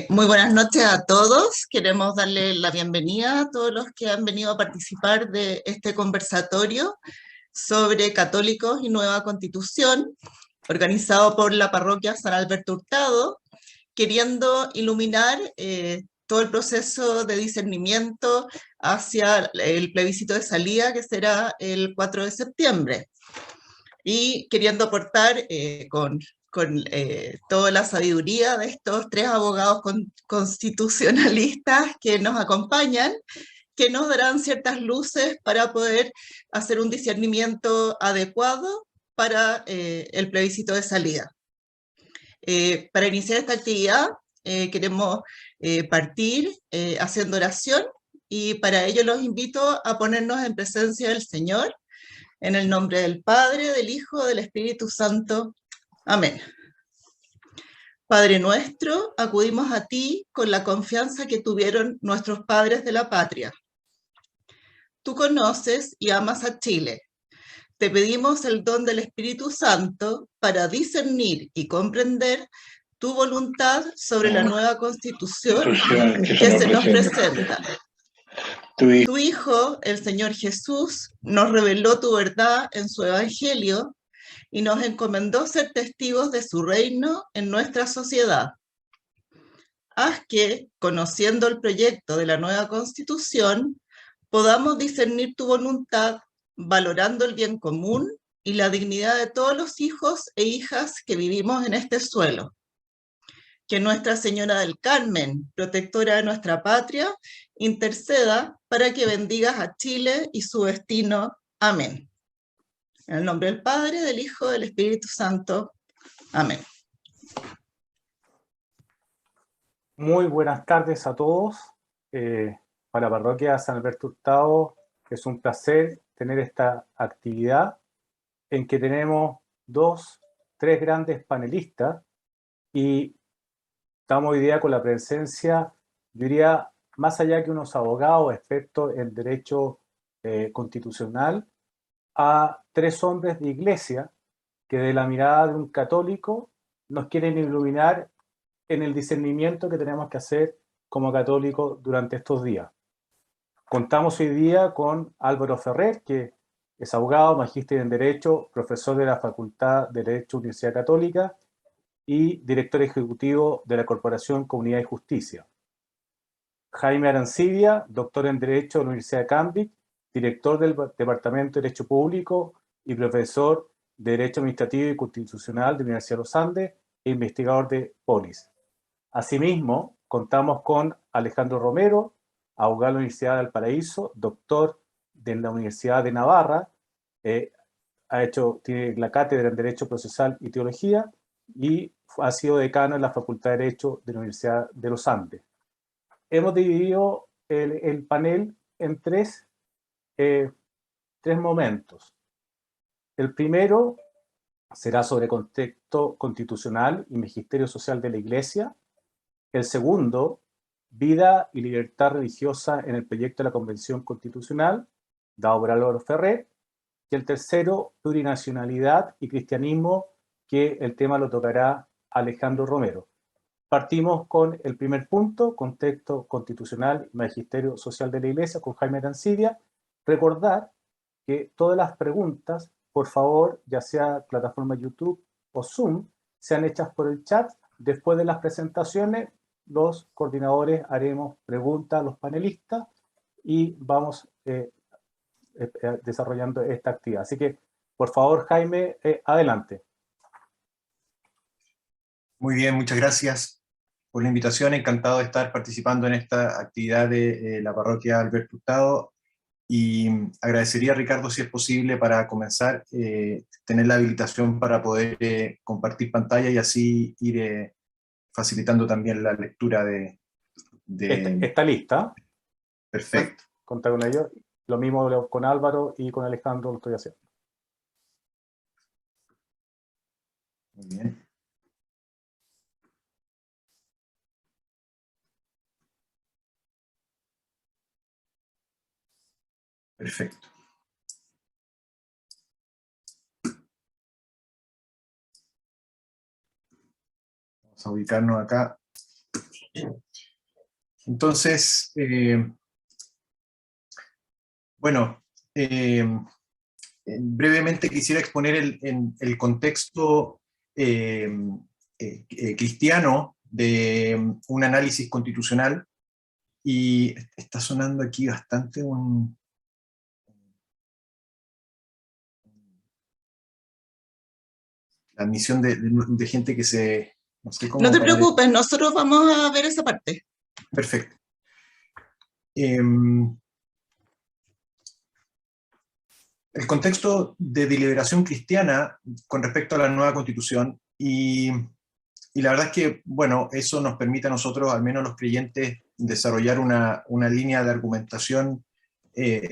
Muy buenas noches a todos. Queremos darle la bienvenida a todos los que han venido a participar de este conversatorio sobre católicos y nueva constitución, organizado por la parroquia San Alberto Hurtado, queriendo iluminar todo el proceso de discernimiento hacia el plebiscito de salida, que será el 4 de septiembre. Y queriendo aportar con toda la sabiduría de estos tres abogados constitucionalistas que nos acompañan, que nos darán ciertas luces para poder hacer un discernimiento adecuado para el plebiscito de salida. Para iniciar esta actividad queremos partir haciendo oración, y para ello los invito a ponernos en presencia del Señor, en el nombre del Padre, del Hijo, del Espíritu Santo. Amén. Padre nuestro, acudimos a ti con la confianza que tuvieron nuestros padres de la patria. Tú conoces y amas a Chile. Te pedimos el don del Espíritu Santo para discernir y comprender tu voluntad sobre la nueva Constitución que se nos presenta. Tu Hijo, el Señor Jesús, nos reveló tu verdad en su Evangelio y nos encomendó ser testigos de su reino en nuestra sociedad. Haz que, conociendo el proyecto de la nueva Constitución, podamos discernir tu voluntad, valorando el bien común y la dignidad de todos los hijos e hijas que vivimos en este suelo. Que Nuestra Señora del Carmen, protectora de nuestra patria, interceda para que bendigas a Chile y su destino. Amén. En el nombre del Padre, del Hijo, del Espíritu Santo. Amén. Muy buenas tardes a todos. Para la parroquia San Alberto Hurtado es un placer tener esta actividad en que tenemos tres grandes panelistas, y estamos hoy día con la presencia, yo diría, más allá que unos abogados expertos en derecho constitucional, a tres hombres de iglesia que de la mirada de un católico nos quieren iluminar en el discernimiento que tenemos que hacer como católicos durante estos días. Contamos hoy día con Álvaro Ferrer, que es abogado, magíster en Derecho, profesor de la Facultad de Derecho Universidad Católica y director ejecutivo de la Corporación Comunidad y Justicia. Jaime Arancibia, doctor en Derecho de la Universidad de Cambridge, director del Departamento de Derecho Público y profesor de Derecho Administrativo y Constitucional de la Universidad de los Andes e investigador de Polis. Asimismo, contamos con Alejandro Romero, abogado de la Universidad de Valparaíso, doctor de la Universidad de Navarra, tiene la cátedra en Derecho Procesal y Teología y ha sido decano en la Facultad de Derecho de la Universidad de los Andes. Hemos dividido el panel en tres momentos. El primero será sobre contexto constitucional y magisterio social de la Iglesia. El segundo, vida y libertad religiosa en el proyecto de la Convención Constitucional, dado por Álvaro Ferrer. Y el tercero, plurinacionalidad y cristianismo, que el tema lo tocará Alejandro Romero. Partimos con el primer punto, contexto constitucional y magisterio social de la Iglesia, con Jaime Arancibia. Recordar que todas las preguntas, por favor, ya sea plataforma YouTube o Zoom, sean hechas por el chat. Después de las presentaciones, los coordinadores haremos preguntas a los panelistas y vamos desarrollando esta actividad. Así que, por favor, Jaime, adelante. Muy bien, muchas gracias por la invitación. Encantado de estar participando en esta actividad de la parroquia Alberto Hurtado. Y agradecería a Ricardo, si es posible, para comenzar, tener la habilitación para poder compartir pantalla y así ir facilitando también la lectura de... ¿Está lista? Perfecto. Contar con ello. Lo mismo con Álvaro y con Alejandro lo estoy haciendo. Muy bien. Perfecto. Vamos a ubicarnos acá. Entonces, bueno, brevemente quisiera exponer el contexto cristiano de un análisis constitucional, y está sonando aquí bastante la admisión de gente que se... No sé cómo No te parar. preocupes, nosotros vamos a ver esa parte. Perfecto. El contexto de deliberación cristiana con respecto a la nueva constitución, y la verdad es que, bueno, eso nos permite a nosotros, al menos los creyentes, desarrollar una línea de argumentación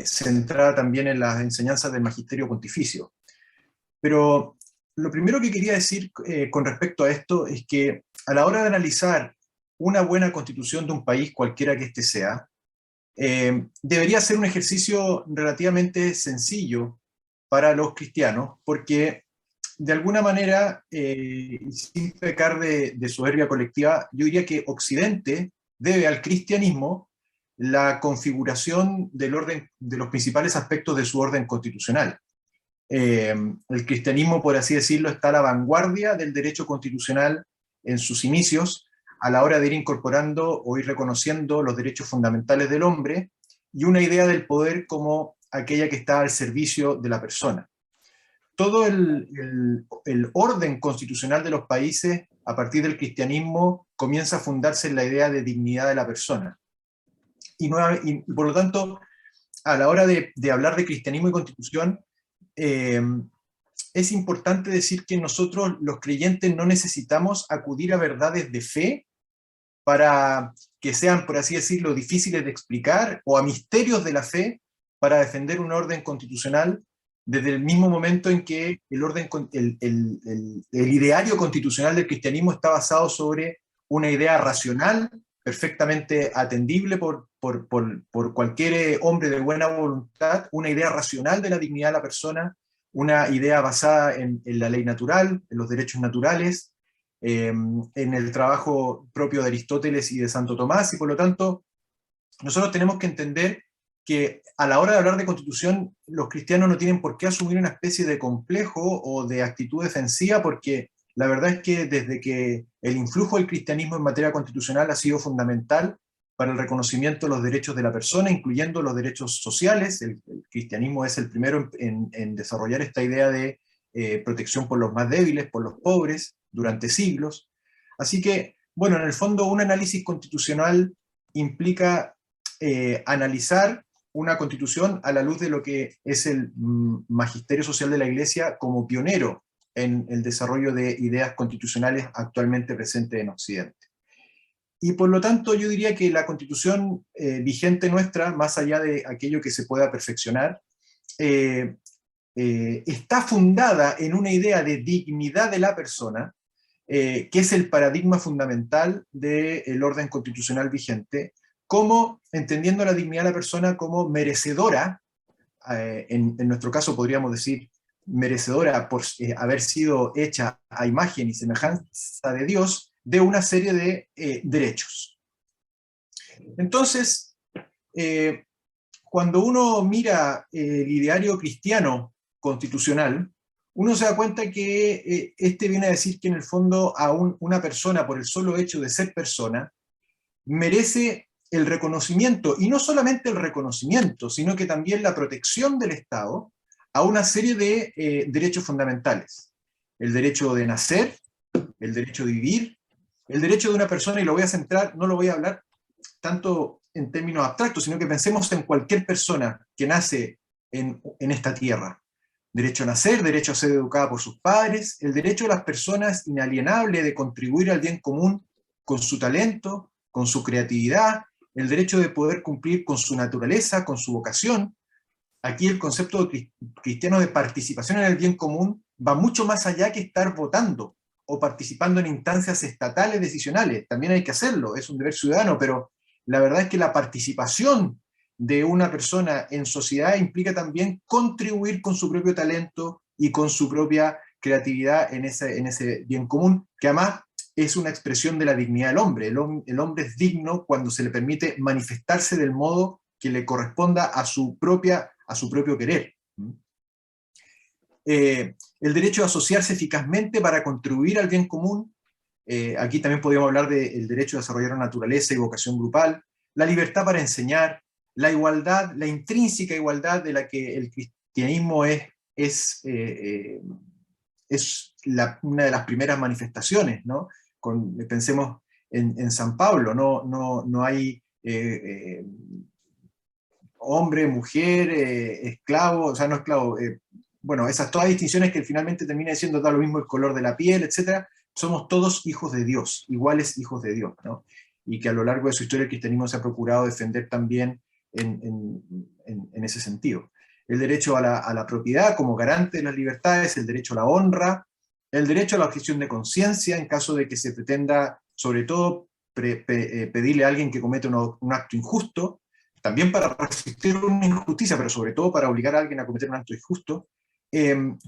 centrada también en las enseñanzas del magisterio pontificio. Pero lo primero que quería decir con respecto a esto es que a la hora de analizar una buena constitución de un país, cualquiera que éste sea, debería ser un ejercicio relativamente sencillo para los cristianos, porque de alguna manera, sin pecar de soberbia colectiva, yo diría que Occidente debe al cristianismo la configuración del orden, de los principales aspectos de su orden constitucional. El cristianismo, por así decirlo, está a la vanguardia del derecho constitucional en sus inicios, a la hora de ir incorporando o ir reconociendo los derechos fundamentales del hombre y una idea del poder como aquella que está al servicio de la persona. Todo el orden constitucional de los países, a partir del cristianismo, comienza a fundarse en la idea de dignidad de la persona. Y por lo tanto, a la hora de hablar de cristianismo y constitución, es importante decir que nosotros, los creyentes, no necesitamos acudir a verdades de fe para que sean, por así decirlo, difíciles de explicar, o a misterios de la fe para defender un orden constitucional, desde el mismo momento en que el ideario constitucional del cristianismo está basado sobre una idea racional, perfectamente atendible por cualquier hombre de buena voluntad, una idea racional de la dignidad de la persona, una idea basada en la ley natural, en los derechos naturales, en el trabajo propio de Aristóteles y de Santo Tomás, y por lo tanto nosotros tenemos que entender que a la hora de hablar de constitución, los cristianos no tienen por qué asumir una especie de complejo o de actitud defensiva, porque la verdad es que desde que el influjo del cristianismo en materia constitucional ha sido fundamental para el reconocimiento de los derechos de la persona, incluyendo los derechos sociales. El cristianismo es el primero en desarrollar esta idea de protección por los más débiles, por los pobres, durante siglos. Así que, bueno, en el fondo un análisis constitucional implica analizar una constitución a la luz de lo que es el magisterio social de la Iglesia como pionero en el desarrollo de ideas constitucionales actualmente presentes en Occidente. Y por lo tanto yo diría que la constitución vigente nuestra, más allá de aquello que se pueda perfeccionar, está fundada en una idea de dignidad de la persona, que es el paradigma fundamental del orden constitucional vigente, como entendiendo la dignidad de la persona como merecedora, en nuestro caso podríamos decir merecedora por haber sido hecha a imagen y semejanza de Dios, de una serie de derechos. Entonces, cuando uno mira el ideario cristiano constitucional, uno se da cuenta que este viene a decir que en el fondo a una persona, por el solo hecho de ser persona, merece el reconocimiento, y no solamente el reconocimiento, sino que también la protección del Estado a una serie de derechos fundamentales. El derecho de nacer, el derecho de vivir, el derecho de una persona, y lo voy a centrar, no lo voy a hablar tanto en términos abstractos, sino que pensemos en cualquier persona que nace en esta tierra. Derecho a nacer, derecho a ser educada por sus padres, el derecho de las personas inalienable de contribuir al bien común con su talento, con su creatividad, el derecho de poder cumplir con su naturaleza, con su vocación. Aquí el concepto cristiano de participación en el bien común va mucho más allá que estar votando o participando en instancias estatales decisionales. También hay que hacerlo, es un deber ciudadano, pero la verdad es que la participación de una persona en sociedad implica también contribuir con su propio talento y con su propia creatividad en ese bien común, que además es una expresión de la dignidad del hombre. El hombre es digno cuando se le permite manifestarse del modo que le corresponda a su propio querer. El derecho a asociarse eficazmente para contribuir al bien común. Aquí también podríamos hablar del derecho a desarrollar una naturaleza y vocación grupal, la libertad para enseñar, la igualdad, la intrínseca igualdad de la que el cristianismo es una de las primeras manifestaciones, ¿no? Pensemos en San Pablo, no hay hombre, mujer, esclavo, o sea, no esclavo, bueno, esas todas distinciones que finalmente termina siendo da lo mismo el color de la piel, etc. Somos todos hijos de Dios, iguales hijos de Dios, ¿no? Y que a lo largo de su historia el cristianismo se ha procurado defender también en ese sentido. El derecho a la propiedad como garante de las libertades, el derecho a la honra, el derecho a la objeción de conciencia en caso de que se pretenda, sobre todo, pedirle a alguien que comete un acto injusto, también para resistir una injusticia, pero sobre todo para obligar a alguien a cometer un acto injusto,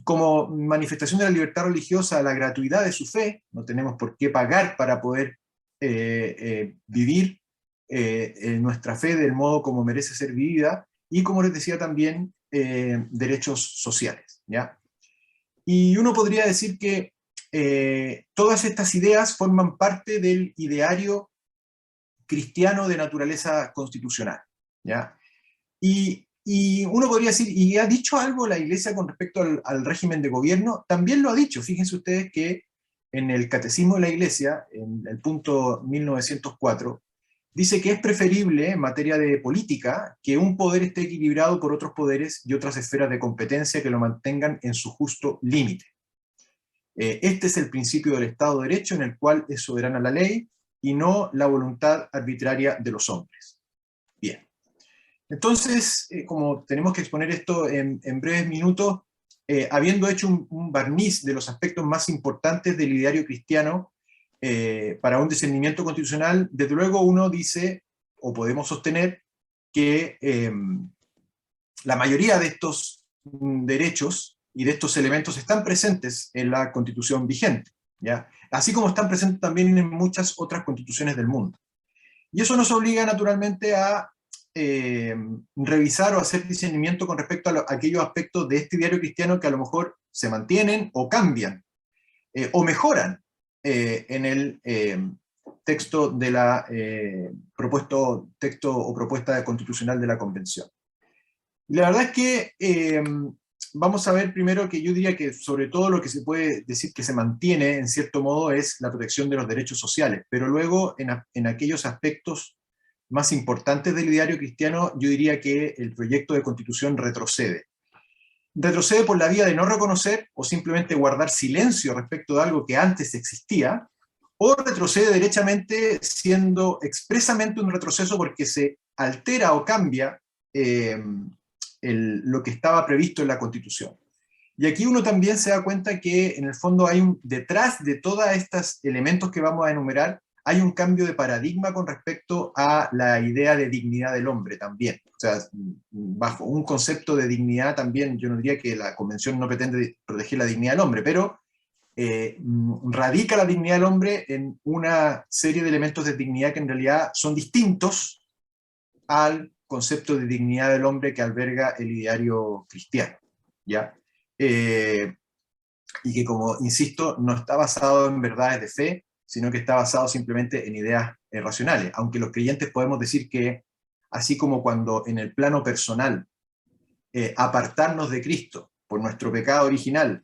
como manifestación de la libertad religiosa, la gratuidad de su fe, no tenemos por qué pagar para poder vivir nuestra fe del modo como merece ser vivida, y como les decía también, derechos sociales, ¿ya? Y uno podría decir que todas estas ideas forman parte del ideario cristiano de naturaleza constitucional, ¿ya? Y uno podría decir, ¿y ha dicho algo la Iglesia con respecto al régimen de gobierno? También lo ha dicho. Fíjense ustedes que en el Catecismo de la Iglesia, en el punto 1904, dice que es preferible en materia de política que un poder esté equilibrado por otros poderes y otras esferas de competencia que lo mantengan en su justo límite. Este es el principio del Estado de Derecho en el cual es soberana la ley y no la voluntad arbitraria de los hombres. Bien. Entonces, como tenemos que exponer esto en breves minutos, habiendo hecho un barniz de los aspectos más importantes del ideario cristiano para un discernimiento constitucional, desde luego uno dice, o podemos sostener, que la mayoría de estos derechos y de estos elementos están presentes en la Constitución vigente, ¿ya? Así como están presentes también en muchas otras constituciones del mundo. Y eso nos obliga naturalmente a revisar o hacer discernimiento con respecto a aquellos aspectos de este ideario cristiano que a lo mejor se mantienen o cambian o mejoran en el texto de la texto o propuesta constitucional de la Convención. Y la verdad es que vamos a ver primero que yo diría que sobre todo lo que se puede decir que se mantiene en cierto modo es la protección de los derechos sociales, pero luego en aquellos aspectos más importantes del ideario cristiano, yo diría que el proyecto de constitución retrocede. Retrocede por la vía de no reconocer o simplemente guardar silencio respecto de algo que antes existía, o retrocede derechamente siendo expresamente un retroceso porque se altera o cambia lo que estaba previsto en la Constitución. Y aquí uno también se da cuenta que en el fondo hay detrás de todos estos elementos que vamos a enumerar, hay un cambio de paradigma con respecto a la idea de dignidad del hombre también. O sea, bajo un concepto de dignidad también, yo no diría que la Convención no pretende proteger la dignidad del hombre, pero radica la dignidad del hombre en una serie de elementos de dignidad que en realidad son distintos al concepto de dignidad del hombre que alberga el ideario cristiano, ¿ya? Y que, como insisto, no está basado en verdades de fe, sino que está basado simplemente en ideas racionales, aunque los creyentes podemos decir que, así como cuando en el plano personal, apartarnos de Cristo por nuestro pecado original,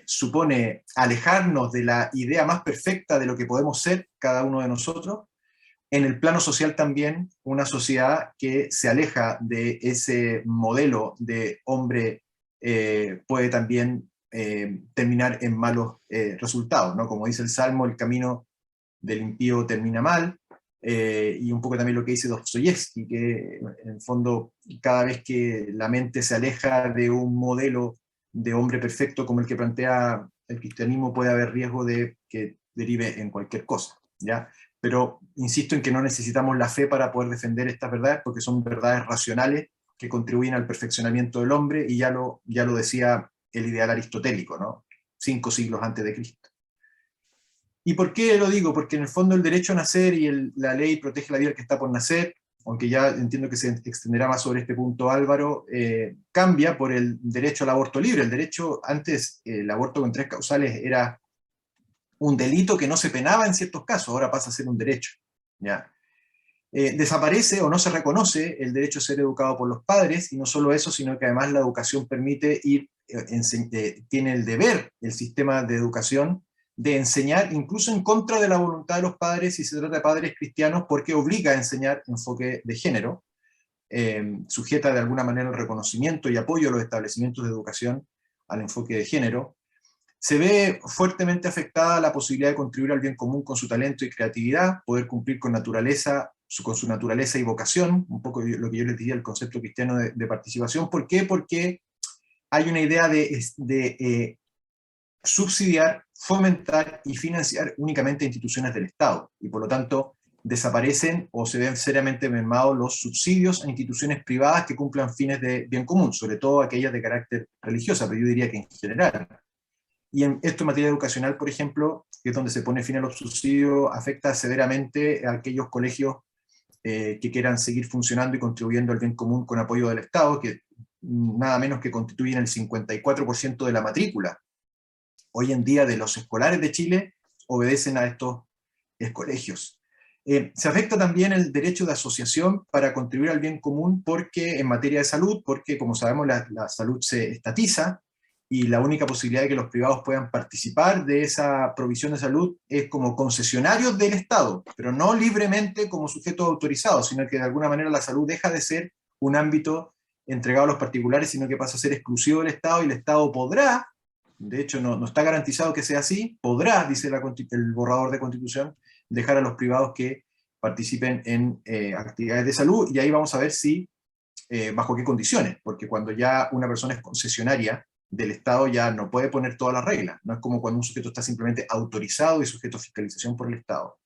supone alejarnos de la idea más perfecta de lo que podemos ser cada uno de nosotros, en el plano social también una sociedad que se aleja de ese modelo de hombre puede también terminar en malos resultados, ¿no? Como dice el Salmo, el camino del impío termina mal, y un poco también lo que dice Dostoyevsky, que en el fondo cada vez que la mente se aleja de un modelo de hombre perfecto como el que plantea el cristianismo, puede haber riesgo de que derive en cualquier cosa, ¿ya? Pero insisto en que no necesitamos la fe para poder defender estas verdades, porque son verdades racionales que contribuyen al perfeccionamiento del hombre, y ya lo decía el ideal aristotélico, ¿no? 5 siglos antes de Cristo. ¿Y por qué lo digo? Porque en el fondo el derecho a nacer y la ley protege la vida del que está por nacer, aunque ya entiendo que se extenderá más sobre este punto Álvaro, cambia por el derecho al aborto libre. El derecho, antes el aborto con 3 causales era un delito que no se penaba en ciertos casos, ahora pasa a ser un derecho. ¿Ya? Desaparece o no se reconoce el derecho a ser educado por los padres, y no solo eso, sino que además la educación permite tiene el deber, el sistema de educación, de enseñar incluso en contra de la voluntad de los padres, si se trata de padres cristianos, porque obliga a enseñar enfoque de género, sujeta de alguna manera el reconocimiento y apoyo a los establecimientos de educación al enfoque de género. Se ve fuertemente afectada la posibilidad de contribuir al bien común con su talento y creatividad, poder cumplir con su naturaleza y vocación, un poco lo que yo les decía, el concepto cristiano de participación. ¿Por qué? Porque hay una idea de subsidiar, fomentar y financiar únicamente instituciones del Estado, y por lo tanto desaparecen o se ven seriamente mermados los subsidios a instituciones privadas que cumplan fines de bien común, sobre todo aquellas de carácter religioso, pero yo diría que en general. Y esto en materia educacional, por ejemplo, que es donde se pone fin a los subsidios, afecta severamente a aquellos colegios que quieran seguir funcionando y contribuyendo al bien común con apoyo del Estado, que nada menos que constituyen el 54% de la matrícula. Hoy en día de los escolares de Chile obedecen a estos colegios. Se afecta también el derecho de asociación para contribuir al bien común, porque en materia de salud, porque como sabemos la salud se estatiza, y la única posibilidad de que los privados puedan participar de esa provisión de salud es como concesionarios del Estado, pero no libremente como sujetos autorizados, sino que de alguna manera la salud deja de ser un ámbito entregado a los particulares, sino que pasa a ser exclusivo del Estado, y el Estado podrá, de hecho no está garantizado que sea así, podrá, dice el borrador de Constitución, dejar a los privados que participen en actividades de salud, y ahí vamos a ver si, bajo qué condiciones, porque cuando ya una persona es concesionaria del Estado ya no puede poner todas las reglas, no es como cuando un sujeto está simplemente autorizado y sujeto a fiscalización por el Estado.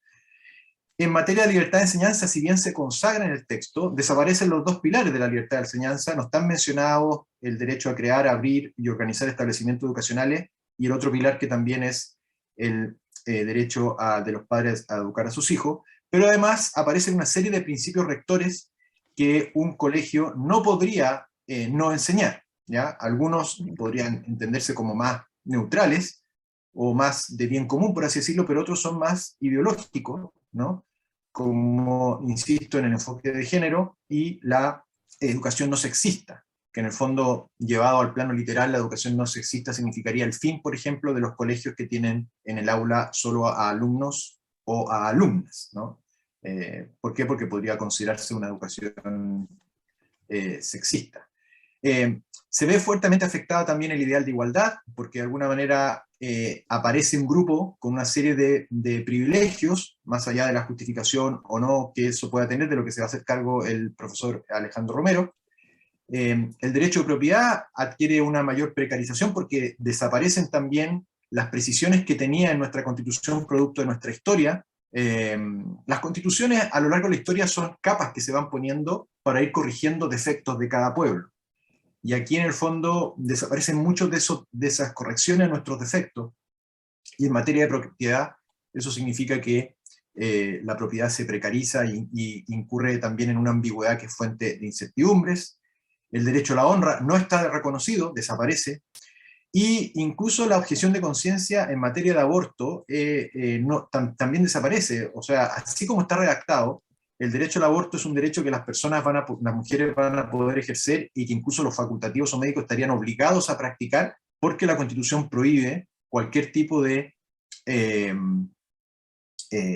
En materia de libertad de enseñanza, si bien se consagra en el texto, desaparecen los 2 pilares de la libertad de enseñanza, no están mencionados el derecho a crear, abrir y organizar establecimientos educacionales, y el otro pilar que también es el derecho de los padres a educar a sus hijos, pero además aparecen una serie de principios rectores que un colegio no podría no enseñar. ¿Ya? Algunos podrían entenderse como más neutrales o más de bien común, por así decirlo, pero otros son más ideológicos, ¿no? Como, insisto, en el enfoque de género y la educación no sexista, que en el fondo, llevado al plano literal, la educación no sexista significaría el fin, por ejemplo, de los colegios que tienen en el aula solo a alumnos o a alumnas, ¿no? ¿Por qué? Porque podría considerarse una educación sexista. Se ve fuertemente afectada también el ideal de igualdad, porque de alguna manera aparece un grupo con una serie de privilegios, más allá de la justificación o no que eso pueda tener, de lo que se va a hacer cargo el profesor Alejandro Romero. El derecho de propiedad adquiere una mayor precarización porque desaparecen también las precisiones que tenía en nuestra Constitución producto de nuestra historia. Las constituciones a lo largo de la historia son capas que se van poniendo para ir corrigiendo defectos de cada pueblo. Y aquí en el fondo desaparecen muchos de esas correcciones a nuestros defectos. Y en materia de propiedad, eso significa que la propiedad se precariza y incurre también en una ambigüedad que es fuente de incertidumbres. El derecho a la honra no está reconocido, desaparece. Y incluso la objeción de conciencia en materia de aborto también desaparece. O sea, así como está redactado, el derecho al aborto es un derecho que las mujeres van a poder ejercer, y que incluso los facultativos o médicos estarían obligados a practicar, porque la Constitución prohíbe cualquier tipo de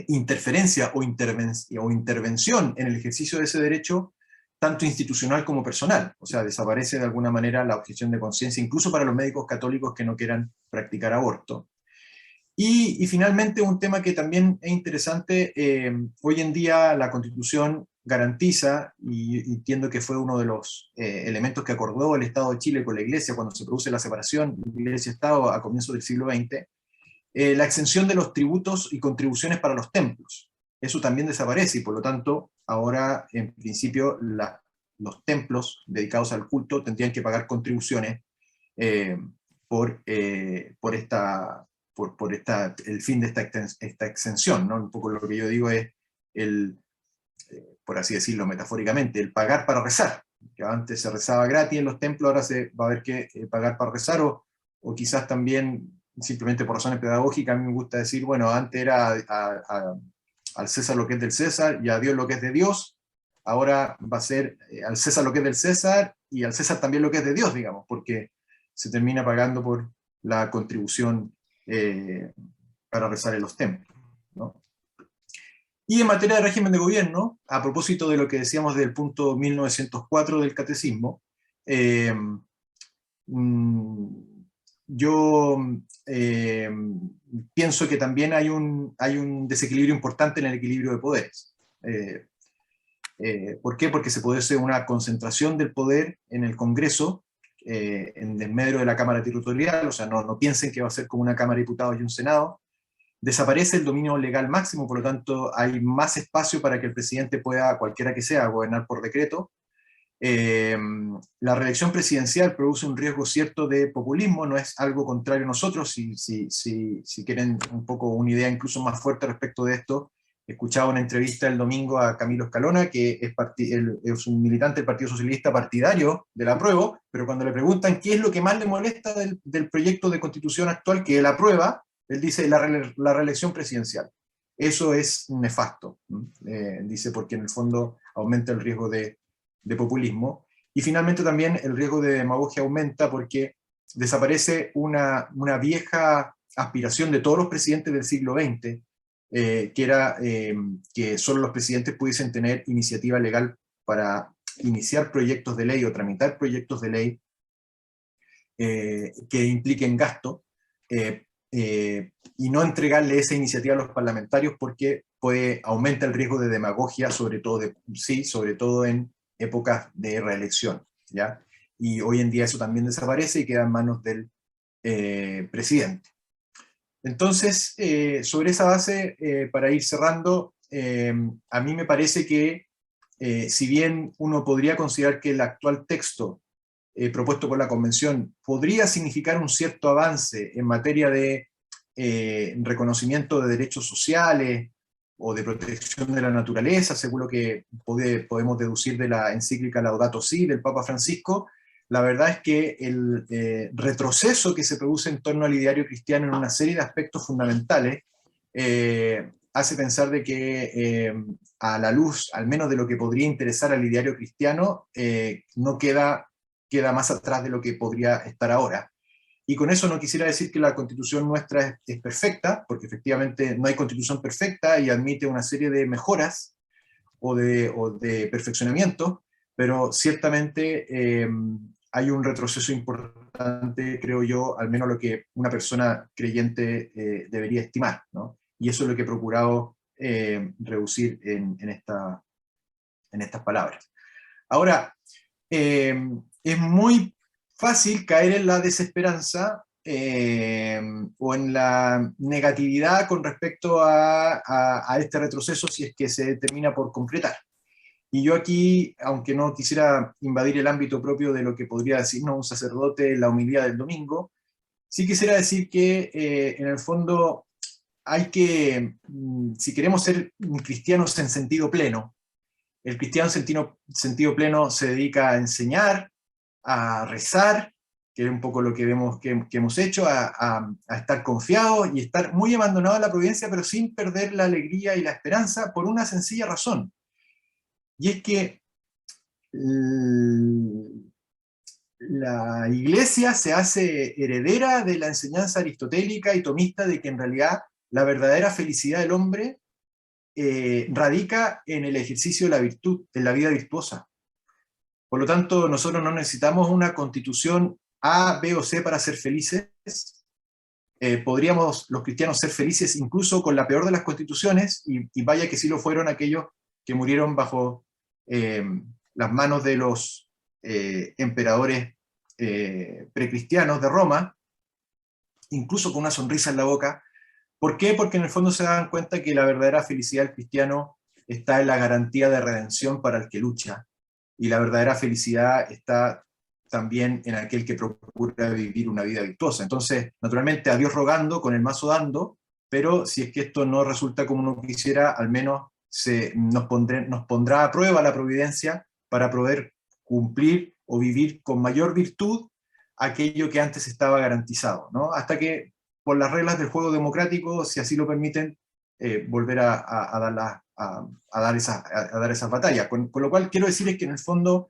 interferencia o intervención en el ejercicio de ese derecho, tanto institucional como personal. O sea, desaparece de alguna manera la objeción de conciencia, incluso para los médicos católicos que no quieran practicar aborto. Y finalmente, un tema que también es interesante, hoy en día la Constitución garantiza, y entiendo que fue uno de los elementos que acordó el Estado de Chile con la Iglesia cuando se produce la separación Iglesia-Estado a comienzos del siglo XX, la exención de los tributos y contribuciones para los templos. Eso también desaparece, y por lo tanto, ahora en principio los templos dedicados al culto tendrían que pagar contribuciones por el fin de esta exención, ¿no? Un poco lo que yo digo es por así decirlo metafóricamente, el pagar para rezar, que antes se rezaba gratis en los templos, ahora se va a haber que pagar para rezar, o quizás también, simplemente por razones pedagógicas, a mí me gusta decir, bueno, antes era al César lo que es del César, y a Dios lo que es de Dios, ahora va a ser al César lo que es del César, y al César también lo que es de Dios, digamos, porque se termina pagando por la contribución para rezar en los templos, ¿no? Y en materia de régimen de gobierno, a propósito de lo que decíamos del punto 1904 del Catecismo, yo pienso que también hay un desequilibrio importante en el equilibrio de poderes. ¿Por qué? Porque se produce una concentración del poder en el Congreso, en desmedro de la Cámara Territorial, o sea, no piensen que va a ser como una Cámara de Diputados y un Senado. Desaparece el dominio legal máximo, por lo tanto hay más espacio para que el presidente pueda, cualquiera que sea, gobernar por decreto. La reelección presidencial produce un riesgo cierto de populismo, no es algo contrario a nosotros. Si quieren un poco una idea incluso más fuerte respecto de esto, escuchaba una entrevista el domingo a Camilo Escalona, que es un militante del Partido Socialista partidario del apruebo, pero cuando le preguntan qué es lo que más le molesta del proyecto de constitución actual, que él aprueba, él dice la reelección presidencial. Eso es nefasto, dice, porque en el fondo aumenta el riesgo de populismo. Y finalmente también el riesgo de demagogia aumenta porque desaparece una vieja aspiración de todos los presidentes del siglo XX, que era que solo los presidentes pudiesen tener iniciativa legal para iniciar proyectos de ley o tramitar proyectos de ley que impliquen gasto, y no entregarle esa iniciativa a los parlamentarios porque aumenta el riesgo de demagogia, sobre todo en épocas de reelección, ¿ya? Y hoy en día eso también desaparece y queda en manos del presidente. Entonces, sobre esa base, para ir cerrando, a mí me parece que si bien uno podría considerar que el actual texto propuesto por la Convención podría significar un cierto avance en materia de reconocimiento de derechos sociales o de protección de la naturaleza, según lo que podemos deducir de la encíclica Laudato Si del Papa Francisco, la verdad es que el retroceso que se produce en torno al ideario cristiano en una serie de aspectos fundamentales hace pensar de que a la luz, al menos de lo que podría interesar al ideario cristiano, no queda más atrás de lo que podría estar ahora. Y con eso no quisiera decir que la constitución nuestra es perfecta, porque efectivamente no hay constitución perfecta y admite una serie de mejoras o de perfeccionamiento, pero ciertamente hay un retroceso importante, creo yo, al menos lo que una persona creyente debería estimar, ¿no? Y eso es lo que he procurado reducir en estas palabras. Ahora, es muy fácil caer en la desesperanza o en la negatividad con respecto a este retroceso si es que se termina por concretar. Y yo aquí, aunque no quisiera invadir el ámbito propio de lo que podría decirnos un sacerdote en la homilía del domingo, sí quisiera decir que en el fondo hay que, si queremos ser cristianos en sentido pleno, el cristiano en sentido pleno se dedica a enseñar, a rezar, que es un poco lo que vemos que hemos hecho, a estar confiados y estar muy abandonados a la providencia, pero sin perder la alegría y la esperanza, por una sencilla razón. Y es que la Iglesia se hace heredera de la enseñanza aristotélica y tomista de que en realidad la verdadera felicidad del hombre radica en el ejercicio de la virtud, en la vida virtuosa. Por lo tanto, nosotros no necesitamos una constitución A, B o C para ser felices. Podríamos los cristianos ser felices incluso con la peor de las constituciones, y vaya que sí lo fueron aquellos que murieron bajo las manos de los emperadores precristianos de Roma, incluso con una sonrisa en la boca. ¿Por qué? Porque en el fondo se dan cuenta que la verdadera felicidad del cristiano está en la garantía de redención para el que lucha, y la verdadera felicidad está también en aquel que procura vivir una vida virtuosa. Entonces, naturalmente, a Dios rogando, con el mazo dando, pero si es que esto no resulta como uno quisiera, al menos nos pondrá a prueba la providencia para poder cumplir o vivir con mayor virtud aquello que antes estaba garantizado, ¿no? Hasta que, por las reglas del juego democrático, si así lo permiten, volver a dar esas batallas. Con lo cual quiero decirles que en el fondo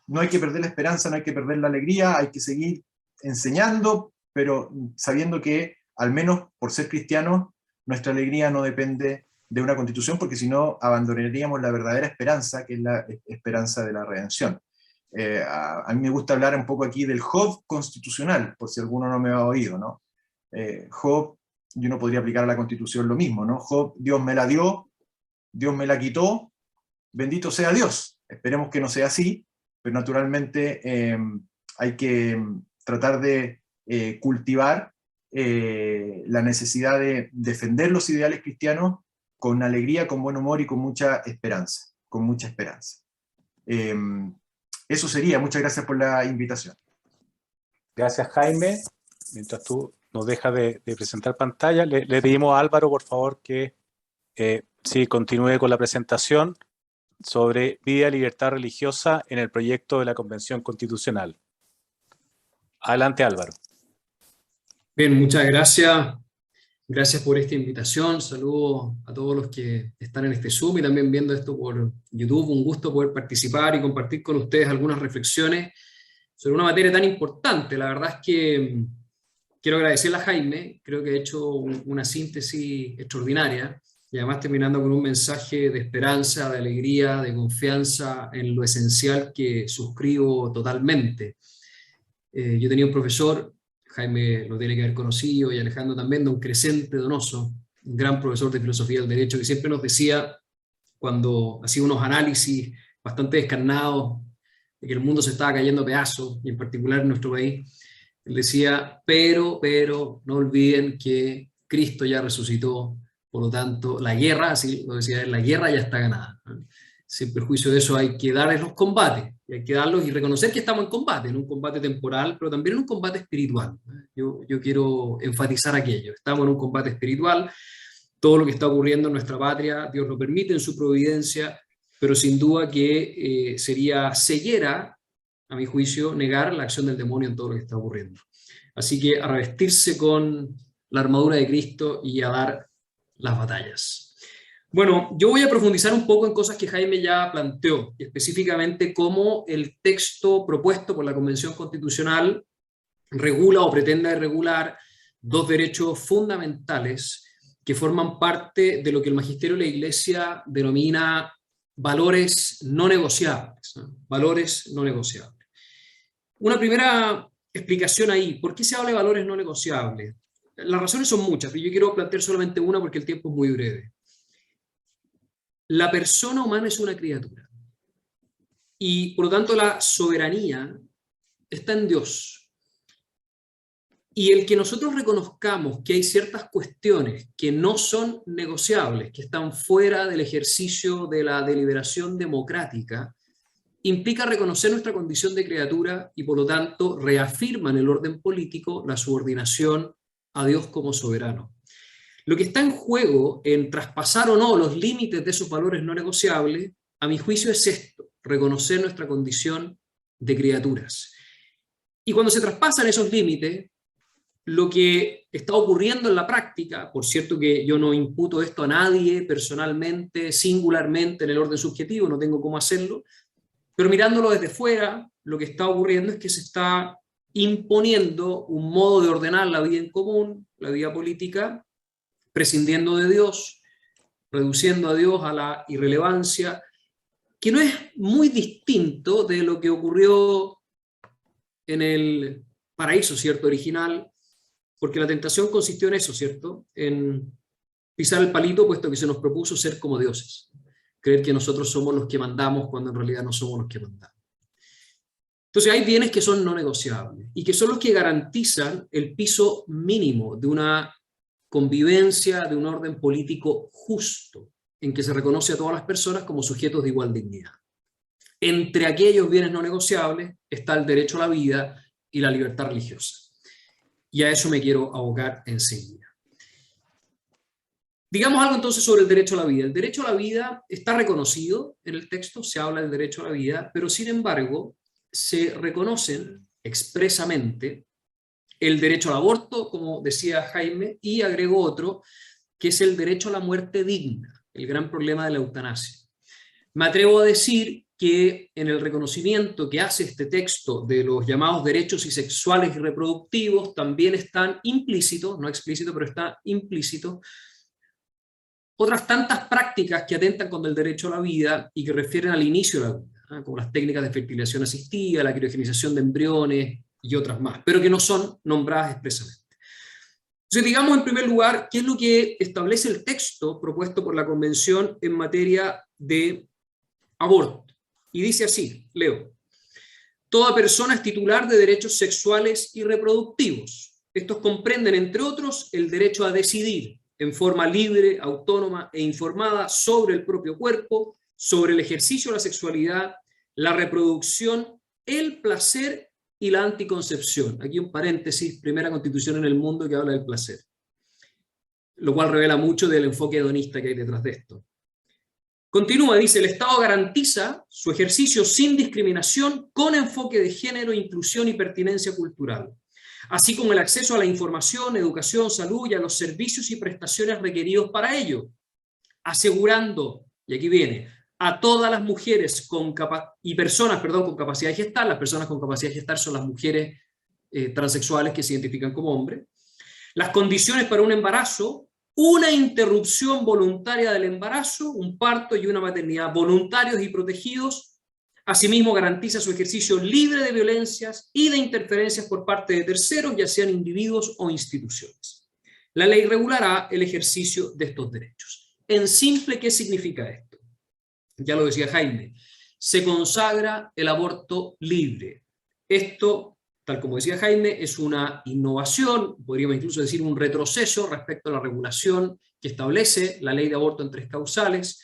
no hay que perder la esperanza, no hay que perder la alegría, hay que seguir enseñando, pero sabiendo que, al menos por ser cristianos, nuestra alegría no depende de una constitución, porque si no abandonaríamos la verdadera esperanza, que es la esperanza de la redención. A mí me gusta hablar un poco aquí del Job constitucional, por si alguno no me ha oído, ¿no? Job, y uno podría aplicar a la Constitución lo mismo, ¿no? Job, Dios me la dio, Dios me la quitó, bendito sea Dios. Esperemos que no sea así, pero naturalmente hay que tratar de cultivar la necesidad de defender los ideales cristianos con alegría, con buen humor y con mucha esperanza, con mucha esperanza. Eso sería. Muchas gracias por la invitación. Gracias, Jaime. Mientras tú nos dejas de presentar pantalla, le pedimos a Álvaro, por favor, que sí, continúe con la presentación sobre vida y libertad religiosa en el proyecto de la Convención Constitucional. Adelante, Álvaro. Bien, muchas gracias. Gracias por esta invitación. Saludos a todos los que están en este Zoom y también viendo esto por YouTube. Un gusto poder participar y compartir con ustedes algunas reflexiones sobre una materia tan importante. La verdad es que quiero agradecerle a Jaime. Creo que ha hecho una síntesis extraordinaria y además terminando con un mensaje de esperanza, de alegría, de confianza en lo esencial que suscribo totalmente. Yo tenía un profesor, Jaime lo tiene que haber conocido, y Alejandro también, don Crescente Donoso, un gran profesor de filosofía del derecho, que siempre nos decía, cuando hacía unos análisis bastante descarnados, de que el mundo se estaba cayendo a pedazos, y en particular en nuestro país, él decía, pero no olviden que Cristo ya resucitó, por lo tanto, la guerra, así lo decía él, la guerra ya está ganada. Sin perjuicio de eso hay que darles los combates, y hay que darlos y reconocer que estamos en combate, en un combate temporal, pero también en un combate espiritual. Yo quiero enfatizar aquello, estamos en un combate espiritual, todo lo que está ocurriendo en nuestra patria, Dios lo permite en su providencia, pero sin duda que sería ceguera, a mi juicio, negar la acción del demonio en todo lo que está ocurriendo. Así que a revestirse con la armadura de Cristo y a dar las batallas. Bueno, yo voy a profundizar un poco en cosas que Jaime ya planteó, específicamente cómo el texto propuesto por la Convención Constitucional regula o pretende regular dos derechos fundamentales que forman parte de lo que el magisterio de la Iglesia denomina valores no negociables, ¿no? Valores no negociables. Una primera explicación ahí, ¿por qué se habla de valores no negociables? Las razones son muchas, pero yo quiero plantear solamente una porque el tiempo es muy breve. La persona humana es una criatura y por lo tanto la soberanía está en Dios. Y el que nosotros reconozcamos que hay ciertas cuestiones que no son negociables, que están fuera del ejercicio de la deliberación democrática, implica reconocer nuestra condición de criatura y por lo tanto reafirma en el orden político la subordinación a Dios como soberano. Lo que está en juego en traspasar o no los límites de esos valores no negociables, a mi juicio es esto, reconocer nuestra condición de criaturas. Y cuando se traspasan esos límites, lo que está ocurriendo en la práctica, por cierto que yo no imputo esto a nadie personalmente, singularmente en el orden subjetivo, no tengo cómo hacerlo, pero mirándolo desde fuera, lo que está ocurriendo es que se está imponiendo un modo de ordenar la vida en común, la vida política, prescindiendo de Dios, reduciendo a Dios a la irrelevancia, que no es muy distinto de lo que ocurrió en el paraíso, ¿cierto?, original, porque la tentación consistió en eso, ¿cierto?, en pisar el palito, puesto que se nos propuso ser como dioses, creer que nosotros somos los que mandamos cuando en realidad no somos los que mandamos. Entonces hay bienes que son no negociables y que son los que garantizan el piso mínimo de una convivencia, de un orden político justo, en que se reconoce a todas las personas como sujetos de igual dignidad. Entre aquellos bienes no negociables está el derecho a la vida y la libertad religiosa. Y a eso me quiero abocar enseguida. Digamos algo entonces sobre el derecho a la vida. El derecho a la vida está reconocido en el texto, se habla del derecho a la vida, pero sin embargo se reconocen expresamente el derecho al aborto, como decía Jaime, y agregó otro, que es el derecho a la muerte digna, el gran problema de la eutanasia. Me atrevo a decir que en el reconocimiento que hace este texto de los llamados derechos sexuales y reproductivos también están implícitos, no explícitos, pero está implícito, otras tantas prácticas que atentan contra el derecho a la vida y que refieren al inicio de la vida, como las técnicas de fertilización asistida, la criogenización de embriones y otras más, pero que no son nombradas expresamente. Entonces, digamos en primer lugar, ¿qué es lo que establece el texto propuesto por la Convención en materia de aborto? Y dice así, leo: toda persona es titular de derechos sexuales y reproductivos. Estos comprenden, entre otros, el derecho a decidir en forma libre, autónoma e informada sobre el propio cuerpo, sobre el ejercicio de la sexualidad, la reproducción, el placer y la anticoncepción. Aquí un paréntesis, primera constitución en el mundo que habla del placer, lo cual revela mucho del enfoque hedonista que hay detrás de esto. Continúa, dice: el Estado garantiza su ejercicio sin discriminación, con enfoque de género, inclusión y pertinencia cultural, así como el acceso a la información, educación, salud y a los servicios y prestaciones requeridos para ello, asegurando, y aquí viene, a todas las mujeres y personas con capacidad de gestar. Las personas con capacidad de gestar son las mujeres transexuales que se identifican como hombres, las condiciones para un embarazo, una interrupción voluntaria del embarazo, un parto y una maternidad voluntarios y protegidos. Asimismo, garantiza su ejercicio libre de violencias y de interferencias por parte de terceros, ya sean individuos o instituciones. La ley regulará el ejercicio de estos derechos. En simple, ¿qué significa esto? Ya lo decía Jaime, se consagra el aborto libre. Esto, tal como decía Jaime, es una innovación, podríamos incluso decir un retroceso respecto a la regulación que establece la ley de aborto en 3 causales,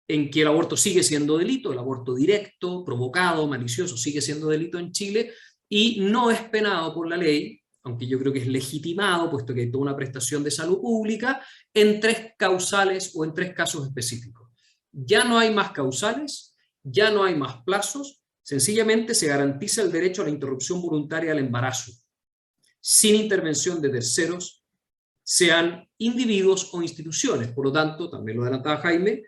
en que el aborto sigue siendo delito, el aborto directo, provocado, malicioso, sigue siendo delito en Chile, y no es penado por la ley, aunque yo creo que es legitimado, puesto que hay toda una prestación de salud pública, en 3 causales o en 3 casos específicos. Ya no hay más causales, ya no hay más plazos, sencillamente se garantiza el derecho a la interrupción voluntaria del embarazo, sin intervención de terceros, sean individuos o instituciones. Por lo tanto, también lo adelantaba Jaime,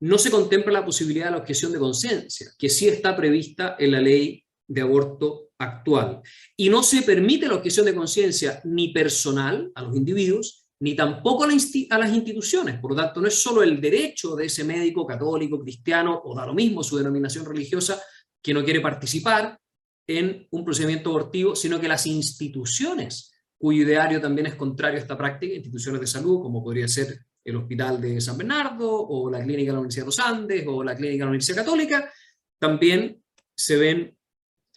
no se contempla la posibilidad de la objeción de conciencia, que sí está prevista en la ley de aborto actual. Y no se permite la objeción de conciencia ni personal a los individuos, ni tampoco a las instituciones. Por lo tanto, no es solo el derecho de ese médico católico, cristiano, o da lo mismo su denominación religiosa, que no quiere participar en un procedimiento abortivo, sino que las instituciones, cuyo ideario también es contrario a esta práctica, instituciones de salud, como podría ser el Hospital de San Bernardo, o la Clínica de la Universidad de los Andes, o la Clínica de la Universidad Católica, también se ven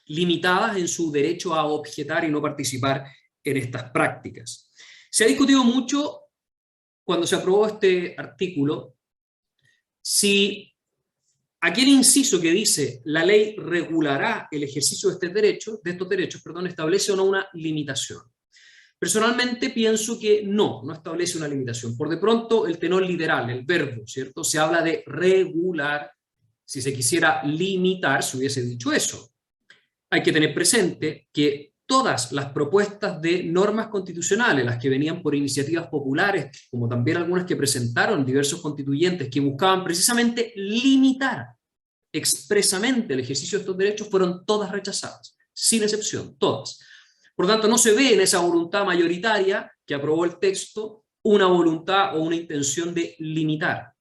limitadas en su derecho a objetar y no participar en estas prácticas. Se ha discutido mucho, cuando se aprobó este artículo, si aquel inciso que dice la ley regulará el ejercicio de estos derechos, establece o no una limitación. Personalmente pienso que no establece una limitación. Por de pronto, el tenor literal, el verbo, ¿cierto? Se habla de regular. Si se quisiera limitar, se hubiese dicho eso. Hay que tener presente que todas las propuestas de normas constitucionales, las que venían por iniciativas populares, como también algunas que presentaron diversos constituyentes que buscaban precisamente limitar expresamente el ejercicio de estos derechos, fueron todas rechazadas, sin excepción, todas. Por lo tanto, no se ve en esa voluntad mayoritaria que aprobó el texto una voluntad o una intención de limitar.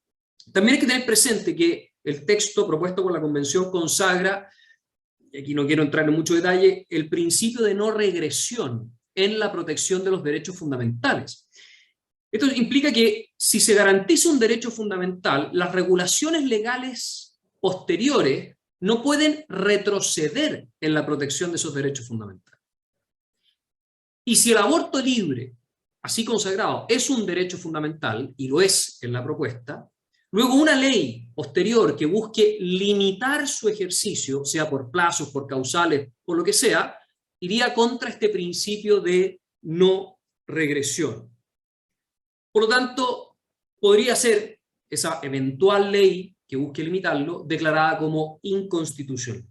También hay que tener presente que el texto propuesto por la Convención consagra, y aquí no quiero entrar en mucho detalle, el principio de no regresión en la protección de los derechos fundamentales. Esto implica que si se garantiza un derecho fundamental, las regulaciones legales posteriores no pueden retroceder en la protección de esos derechos fundamentales. Y si el aborto libre, así consagrado, es un derecho fundamental, y lo es en la propuesta, Luego, una ley posterior que busque limitar su ejercicio, sea por plazos, por causales, por lo que sea, iría contra este principio de no regresión. Por lo tanto, podría ser esa eventual ley que busque limitarlo declarada como inconstitucional.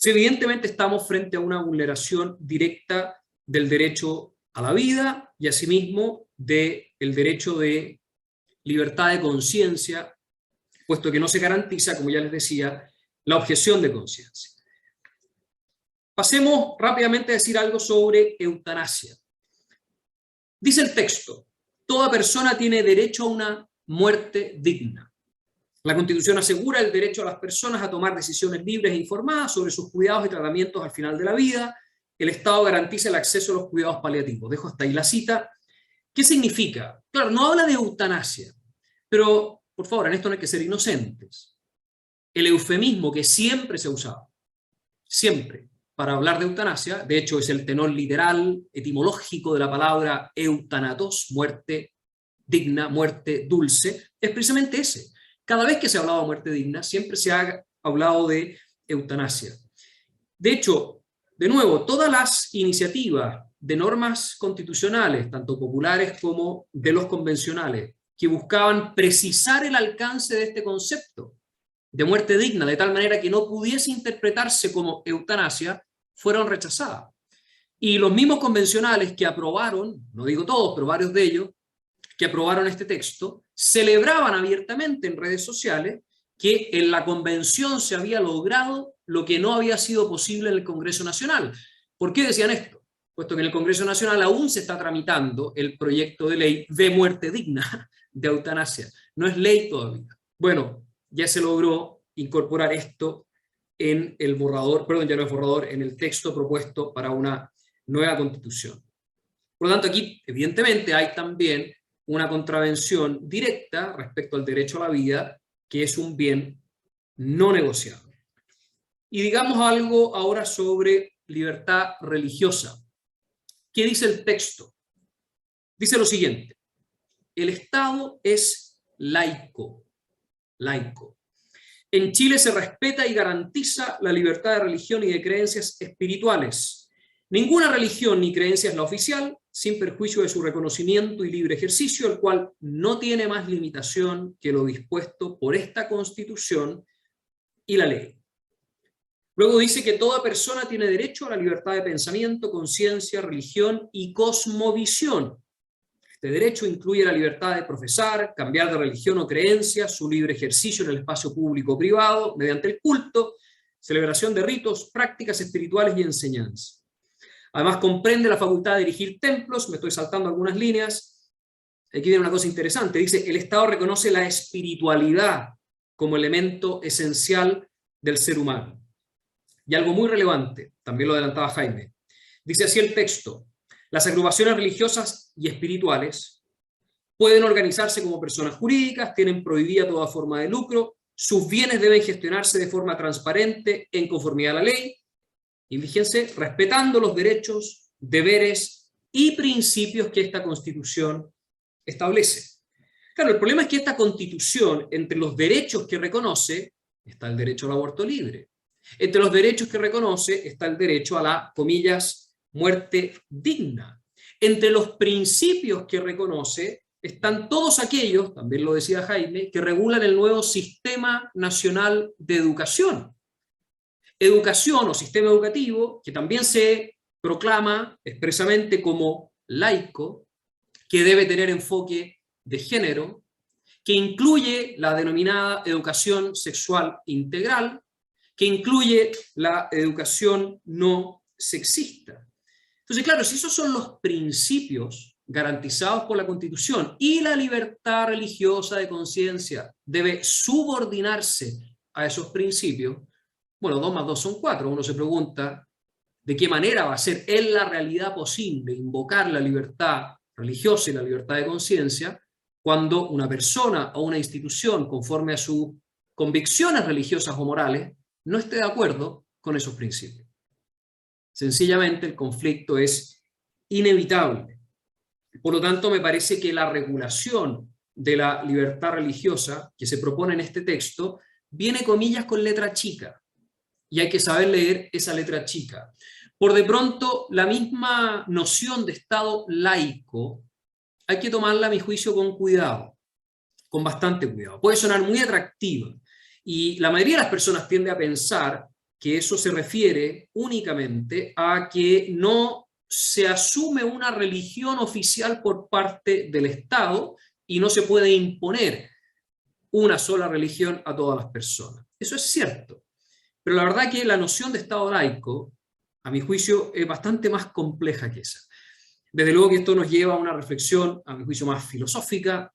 Evidentemente estamos frente a una vulneración directa del derecho a la vida y asimismo del derecho de libertad de conciencia, puesto que no se garantiza, como ya les decía, la objeción de conciencia. Pasemos rápidamente a decir algo sobre eutanasia. Dice el texto: toda persona tiene derecho a una muerte digna. La Constitución asegura el derecho a las personas a tomar decisiones libres e informadas sobre sus cuidados y tratamientos al final de la vida. El Estado garantiza el acceso a los cuidados paliativos. Dejo hasta ahí la cita. ¿Qué significa? Claro, no habla de eutanasia, pero, por favor, en esto no hay que ser inocentes. El eufemismo que siempre se ha usado, siempre, para hablar de eutanasia, de hecho es el tenor literal, etimológico de la palabra eutanatos, muerte digna, muerte dulce, es precisamente ese. Cada vez que se ha hablado de muerte digna, siempre se ha hablado de eutanasia. De hecho, de nuevo, todas las iniciativas de normas constitucionales, tanto populares como de los convencionales, que buscaban precisar el alcance de este concepto de muerte digna, de tal manera que no pudiese interpretarse como eutanasia, fueron rechazadas. Y los mismos convencionales que aprobaron, no digo todos, pero varios de ellos, que aprobaron este texto, celebraban abiertamente en redes sociales que en la convención se había logrado lo que no había sido posible en el Congreso Nacional. ¿Por qué decían esto? Puesto que en el Congreso Nacional aún se está tramitando el proyecto de ley de muerte digna, de eutanasia. No es ley todavía. Bueno, ya se logró incorporar esto en el borrador, perdón, ya no es borrador, en el texto propuesto para una nueva constitución. Por lo tanto, aquí evidentemente hay también una contravención directa respecto al derecho a la vida, que es un bien no negociable. Y digamos algo ahora sobre libertad religiosa. ¿Qué dice el texto? Dice lo siguiente: el Estado es laico. Laico. En Chile se respeta y garantiza la libertad de religión y de creencias espirituales. Ninguna religión ni creencia es la oficial, sin perjuicio de su reconocimiento y libre ejercicio, el cual no tiene más limitación que lo dispuesto por esta Constitución y la ley. Luego dice que toda persona tiene derecho a la libertad de pensamiento, conciencia, religión y cosmovisión. Este derecho incluye la libertad de profesar, cambiar de religión o creencia, su libre ejercicio en el espacio público o privado, mediante el culto, celebración de ritos, prácticas espirituales y enseñanza. Además comprende la facultad de dirigir templos, me estoy saltando algunas líneas. Aquí viene una cosa interesante, dice: el Estado reconoce la espiritualidad como elemento esencial del ser humano. Y algo muy relevante, también lo adelantaba Jaime, dice así el texto: las agrupaciones religiosas y espirituales pueden organizarse como personas jurídicas, tienen prohibida toda forma de lucro, sus bienes deben gestionarse de forma transparente en conformidad a la ley, y fíjense, respetando los derechos, deberes y principios que esta Constitución establece. Claro, el problema es que esta Constitución, entre los derechos que reconoce, está el derecho al aborto libre. Entre los derechos que reconoce está el derecho a la, comillas, muerte digna. Entre los principios que reconoce están todos aquellos, también lo decía Jaime, que regulan el nuevo Sistema Nacional de Educación. Educación o sistema educativo que también se proclama expresamente como laico, que debe tener enfoque de género, que incluye la denominada educación sexual integral, que incluye la educación no sexista. Entonces, claro, si esos son los principios garantizados por la Constitución y la libertad religiosa de conciencia debe subordinarse a esos principios, bueno, 2 más 2 son 4. Uno se pregunta de qué manera va a ser en la realidad posible invocar la libertad religiosa y la libertad de conciencia cuando una persona o una institución, conforme a sus convicciones religiosas o morales, no esté de acuerdo con esos principios. Sencillamente el conflicto es inevitable. Por lo tanto, me parece que la regulación de la libertad religiosa que se propone en este texto viene, comillas, con letra chica, y hay que saber leer esa letra chica. Por de pronto, la misma noción de Estado laico hay que tomarla, a mi juicio, con cuidado, con bastante cuidado. Puede sonar muy atractiva, y la mayoría de las personas tiende a pensar que eso se refiere únicamente a que no se asume una religión oficial por parte del Estado y no se puede imponer una sola religión a todas las personas. Eso es cierto, pero la verdad que la noción de Estado laico, a mi juicio, es bastante más compleja que esa. Desde luego que esto nos lleva a una reflexión, a mi juicio, más filosófica,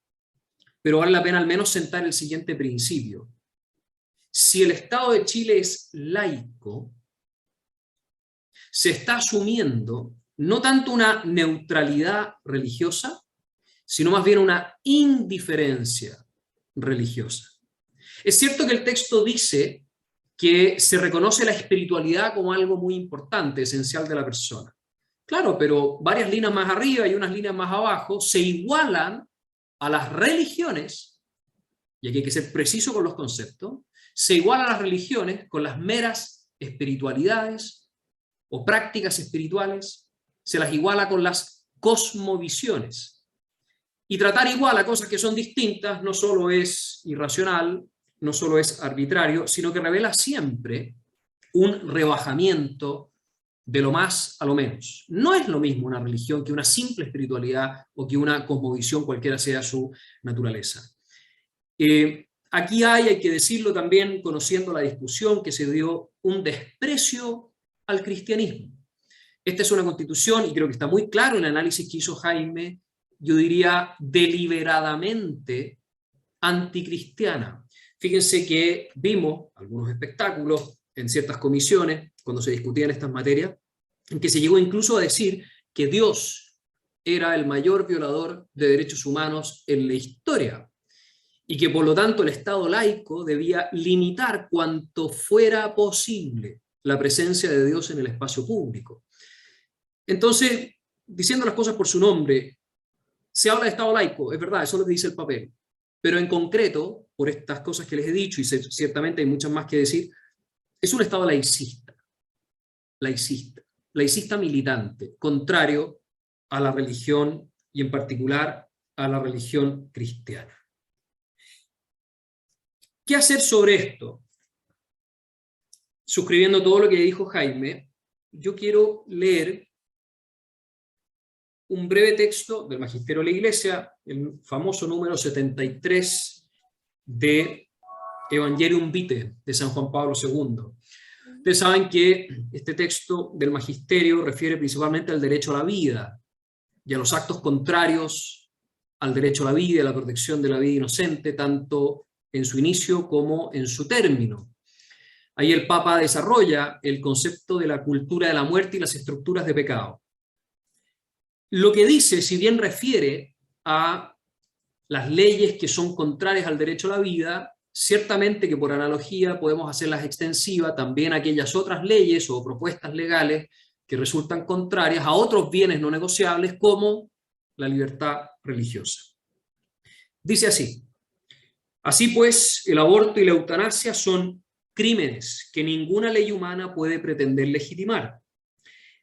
pero vale la pena al menos sentar el siguiente principio. Si el Estado de Chile es laico, se está asumiendo no tanto una neutralidad religiosa, sino más bien una indiferencia religiosa. Es cierto que el texto dice que se reconoce la espiritualidad como algo muy importante, esencial de la persona. Claro, pero varias líneas más arriba y unas líneas más abajo se igualan a las religiones, y aquí hay que ser preciso con los conceptos, se igualan a las religiones con las meras espiritualidades o prácticas espirituales, se las iguala con las cosmovisiones. Y tratar igual a cosas que son distintas no solo es irracional, no solo es arbitrario, sino que revela siempre un rebajamiento de lo más a lo menos. No es lo mismo una religión que una simple espiritualidad o que una cosmovisión, cualquiera sea su naturaleza. Aquí hay que decirlo también, conociendo la discusión, que se dio un desprecio al cristianismo. Esta es una constitución, y creo que está muy claro en el análisis que hizo Jaime, yo diría deliberadamente anticristiana. Fíjense que vimos algunos espectáculos en ciertas comisiones, cuando se discutían estas materias, en que se llegó incluso a decir que Dios era el mayor violador de derechos humanos en la historia, y que por lo tanto el Estado laico debía limitar cuanto fuera posible la presencia de Dios en el espacio público. Entonces, diciendo las cosas por su nombre, se habla de Estado laico, es verdad, eso es lo que dice el papel, pero en concreto, por estas cosas que les he dicho, y ciertamente hay muchas más que decir, es un Estado laicista militante, contrario a la religión, y en particular a la religión cristiana. ¿Qué hacer sobre esto? Suscribiendo todo lo que dijo Jaime, yo quiero leer un breve texto del Magisterio de la Iglesia, el famoso número 73 de Evangelium Vitae de San Juan Pablo II. Ustedes saben que este texto del Magisterio refiere principalmente al derecho a la vida y a los actos contrarios al derecho a la vida y a la protección de la vida inocente, tanto en su inicio como en su término. Ahí el Papa desarrolla el concepto de la cultura de la muerte y las estructuras de pecado. Lo que dice, si bien refiere a las leyes que son contrarias al derecho a la vida, ciertamente que por analogía podemos hacerlas extensivas también a aquellas otras leyes o propuestas legales que resultan contrarias a otros bienes no negociables como la libertad religiosa. Dice así: así pues, el aborto y la eutanasia son crímenes que ninguna ley humana puede pretender legitimar.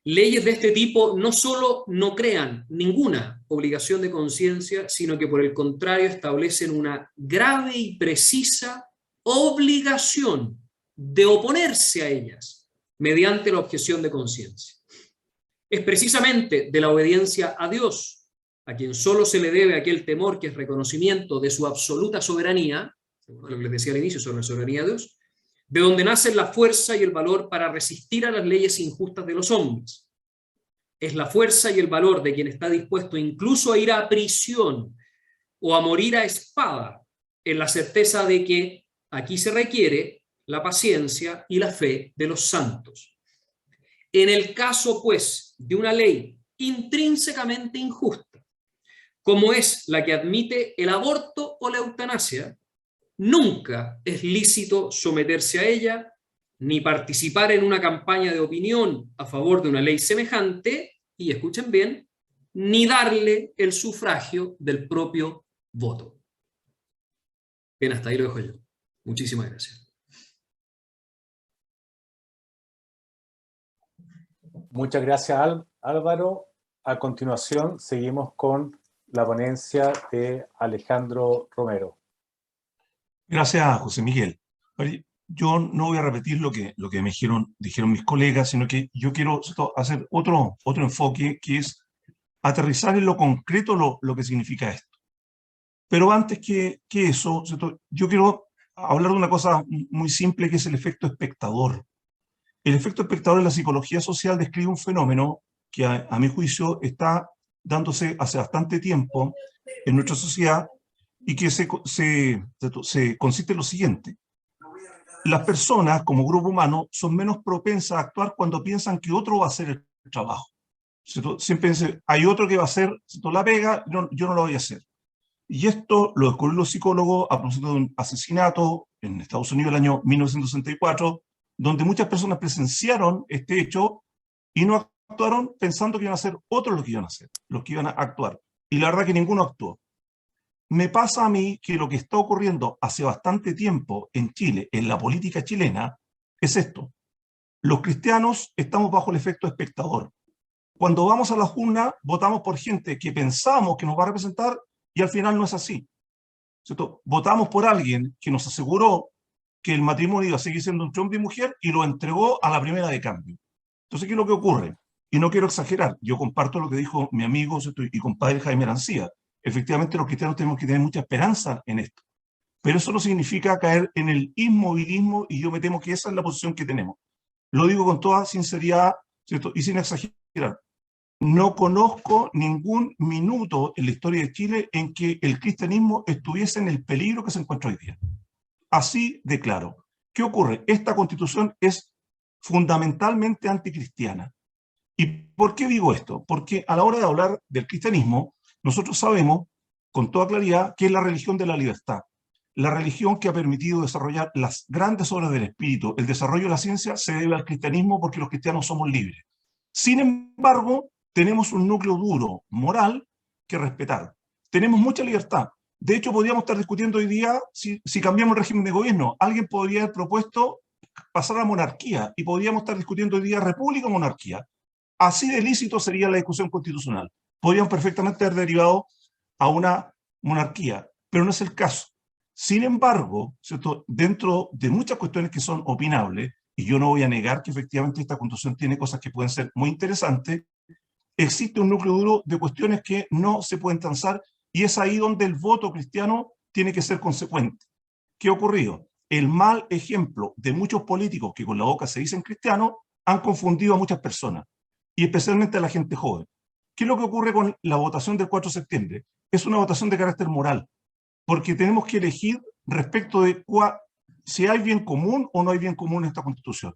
Leyes de este tipo no solo no crean ninguna obligación de conciencia, sino que por el contrario establecen una grave y precisa obligación de oponerse a ellas mediante la objeción de conciencia. Es precisamente de la obediencia a Dios, a quien solo se le debe aquel temor que es reconocimiento de su absoluta soberanía, lo que les decía al inicio sobre la soberanía de Dios, de donde nacen la fuerza y el valor para resistir a las leyes injustas de los hombres. Es la fuerza y el valor de quien está dispuesto incluso a ir a prisión o a morir a espada, en la certeza de que aquí se requiere la paciencia y la fe de los santos. En el caso, pues, de una ley intrínsecamente injusta, como es la que admite el aborto o la eutanasia, nunca es lícito someterse a ella, ni participar en una campaña de opinión a favor de una ley semejante, y escuchen bien, ni darle el sufragio del propio voto. Bien, hasta ahí lo dejo yo. Muchísimas gracias. Muchas gracias, Álvaro. A continuación, seguimos con la ponencia de Alejandro Romero. Gracias, José Miguel. Yo no voy a repetir lo que me dijeron mis colegas, sino que yo quiero hacer otro enfoque, que es aterrizar en lo concreto lo que significa esto. Pero antes que eso, yo quiero hablar de una cosa muy simple, que es el efecto espectador. El efecto espectador en la psicología social describe un fenómeno que a mi juicio está dándose hace bastante tiempo en nuestra sociedad, y que consiste en lo siguiente. Las personas como grupo humano son menos propensas a actuar cuando piensan que otro va a hacer el trabajo. Siempre dicen, hay otro que va a hacer la pega, yo no lo voy a hacer. Y esto lo descubrieron los psicólogos a propósito de un asesinato en Estados Unidos el año 1964, donde muchas personas presenciaron este hecho y no actuaron pensando que iban a ser otros los que iban a hacer, los que iban a actuar. Y la verdad que ninguno actuó. Me pasa a mí que lo que está ocurriendo hace bastante tiempo en Chile, en la política chilena, es esto. Los cristianos estamos bajo el efecto espectador. Cuando vamos a las urnas, votamos por gente que pensamos que nos va a representar y al final no es así. ¿Cierto? Votamos por alguien que nos aseguró que el matrimonio iba a seguir siendo un hombre y mujer y lo entregó a la primera de cambio. Entonces, ¿qué es lo que ocurre? Y no quiero exagerar, yo comparto lo que dijo mi amigo, ¿cierto?, y compadre Jaime Arancía. Efectivamente, los cristianos tenemos que tener mucha esperanza en esto. Pero eso no significa caer en el inmovilismo, y yo me temo que esa es la posición que tenemos. Lo digo con toda sinceridad, ¿cierto?, y sin exagerar. No conozco ningún minuto en la historia de Chile en que el cristianismo estuviese en el peligro que se encuentra hoy día. Así de claro. ¿Qué ocurre? Esta constitución es fundamentalmente anticristiana. ¿Y por qué digo esto? Porque a la hora de hablar del cristianismo, nosotros sabemos con toda claridad que es la religión de la libertad, la religión que ha permitido desarrollar las grandes obras del espíritu. El desarrollo de la ciencia se debe al cristianismo porque los cristianos somos libres. Sin embargo, tenemos un núcleo duro, moral, que respetar. Tenemos mucha libertad. De hecho, podríamos estar discutiendo hoy día si cambiamos el régimen de gobierno. Alguien podría haber propuesto pasar a la monarquía y podríamos estar discutiendo hoy día república o monarquía. Así de lícito sería la discusión constitucional. Podríamos perfectamente haber derivado a una monarquía, pero no es el caso. Sin embargo, ¿cierto?, dentro de muchas cuestiones que son opinables, y yo no voy a negar que efectivamente esta constitución tiene cosas que pueden ser muy interesantes, existe un núcleo duro de cuestiones que no se pueden transar, y es ahí donde el voto cristiano tiene que ser consecuente. ¿Qué ha ocurrido? El mal ejemplo de muchos políticos que con la boca se dicen cristianos han confundido a muchas personas, y especialmente a la gente joven. ¿Qué es lo que ocurre con la votación del 4 de septiembre? Es una votación de carácter moral, porque tenemos que elegir respecto de si hay bien común o no hay bien común en esta Constitución.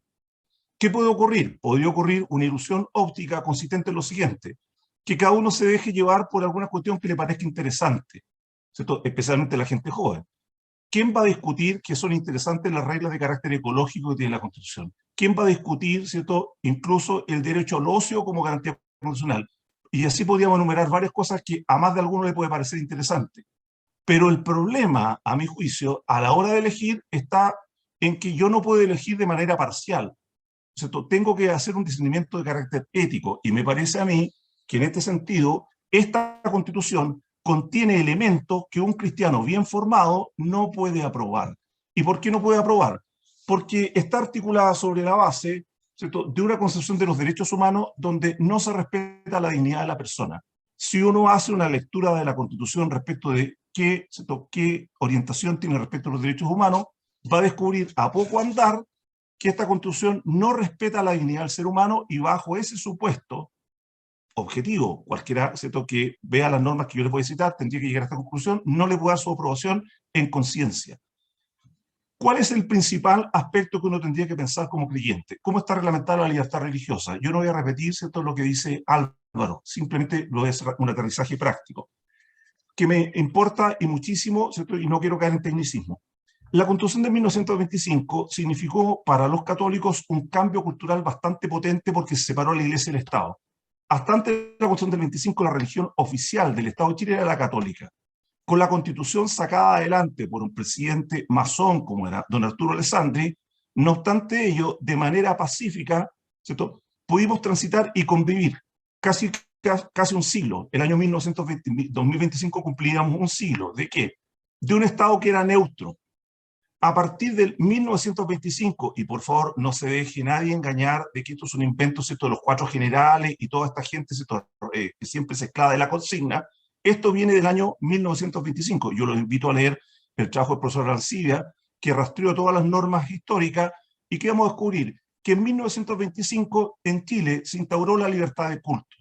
¿Qué puede ocurrir? Podría ocurrir una ilusión óptica consistente en lo siguiente: que cada uno se deje llevar por alguna cuestión que le parezca interesante, ¿cierto?, especialmente la gente joven. ¿Quién va a discutir que son interesantes las reglas de carácter ecológico que tiene la Constitución? ¿Quién va a discutir, ¿cierto?, incluso el derecho al ocio como garantía constitucional? Y así podríamos enumerar varias cosas que a más de alguno le puede parecer interesante. Pero el problema, a mi juicio, a la hora de elegir, está en que yo no puedo elegir de manera parcial, ¿cierto? Tengo que hacer un discernimiento de carácter ético, y me parece a mí que en este sentido esta Constitución contiene elementos que un cristiano bien formado no puede aprobar. ¿Y por qué no puede aprobar? Porque está articulada sobre la base, ¿cierto?, de una concepción de los derechos humanos donde no se respeta la dignidad de la persona. Si uno hace una lectura de la Constitución respecto de qué orientación tiene respecto a los derechos humanos, va a descubrir a poco andar que esta Constitución no respeta la dignidad del ser humano, y bajo ese supuesto objetivo, cualquiera, ¿cierto?, que vea las normas que yo le voy a citar tendría que llegar a esta conclusión, no le puede dar su aprobación en conciencia. ¿Cuál es el principal aspecto que uno tendría que pensar como creyente? ¿Cómo está reglamentada la libertad religiosa? Yo no voy a repetir, ¿cierto?, lo que dice Álvaro, simplemente lo es un aterrizaje práctico, que me importa y muchísimo, ¿cierto?, y no quiero caer en tecnicismo. La Constitución de 1925 significó para los católicos un cambio cultural bastante potente porque se separó la Iglesia del Estado. Hasta antes de la Constitución del 25, la religión oficial del Estado de Chile era la católica. con la constitución sacada adelante por un presidente masón como era don Arturo Alessandri. No obstante ello, de manera pacífica, ¿cierto?, pudimos transitar y convivir casi un siglo. El año 2025 cumplíamos un siglo. ¿De qué? De un Estado que era neutro. A partir del 1925, y por favor no se deje nadie engañar de que esto es un invento, ¿cierto?, de los cuatro generales y toda esta gente, ¿cierto?, que siempre se esclava de la consigna. Esto viene del año 1925. Yo los invito a leer el trabajo del profesor Arancibia, que rastreó todas las normas históricas, y que vamos a descubrir que en 1925 en Chile se instauró la libertad de culto.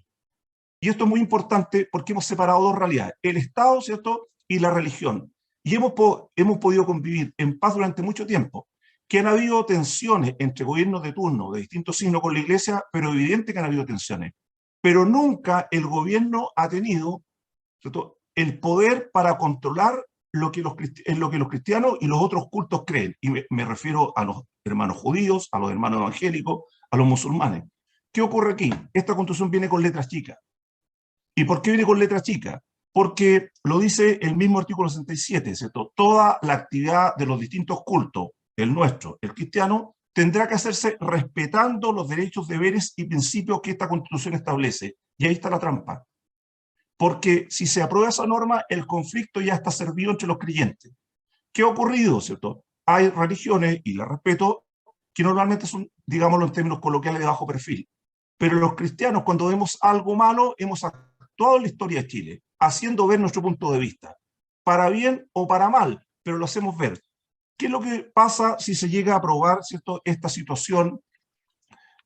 Y esto es muy importante porque hemos separado dos realidades, el Estado, ¿cierto?, y la religión. Y hemos podido convivir en paz durante mucho tiempo. Que han habido tensiones entre gobiernos de turno de distintos signos con la Iglesia, pero evidente que han habido tensiones. Pero nunca el gobierno ha tenido, ¿cierto?, el poder para controlar en lo que los cristianos y los otros cultos creen. Y me refiero a los hermanos judíos, a los hermanos evangélicos, a los musulmanes. ¿Qué ocurre aquí? Esta constitución viene con letras chicas. ¿Y por qué viene con letras chicas? Porque lo dice el mismo artículo 67, ¿cierto? Toda la actividad de los distintos cultos, el nuestro, el cristiano, tendrá que hacerse respetando los derechos, deberes y principios que esta Constitución establece. Y ahí está la trampa. Porque si se aprueba esa norma, el conflicto ya está servido entre los creyentes. ¿Qué ha ocurrido, cierto? Hay religiones, y las respeto, que normalmente son, digámoslo en términos coloquiales, de bajo perfil. Pero los cristianos, cuando vemos algo malo, hemos actuado en la historia de Chile, haciendo ver nuestro punto de vista, para bien o para mal, pero lo hacemos ver. ¿Qué es lo que pasa si se llega a aprobar, ¿cierto?, esta situación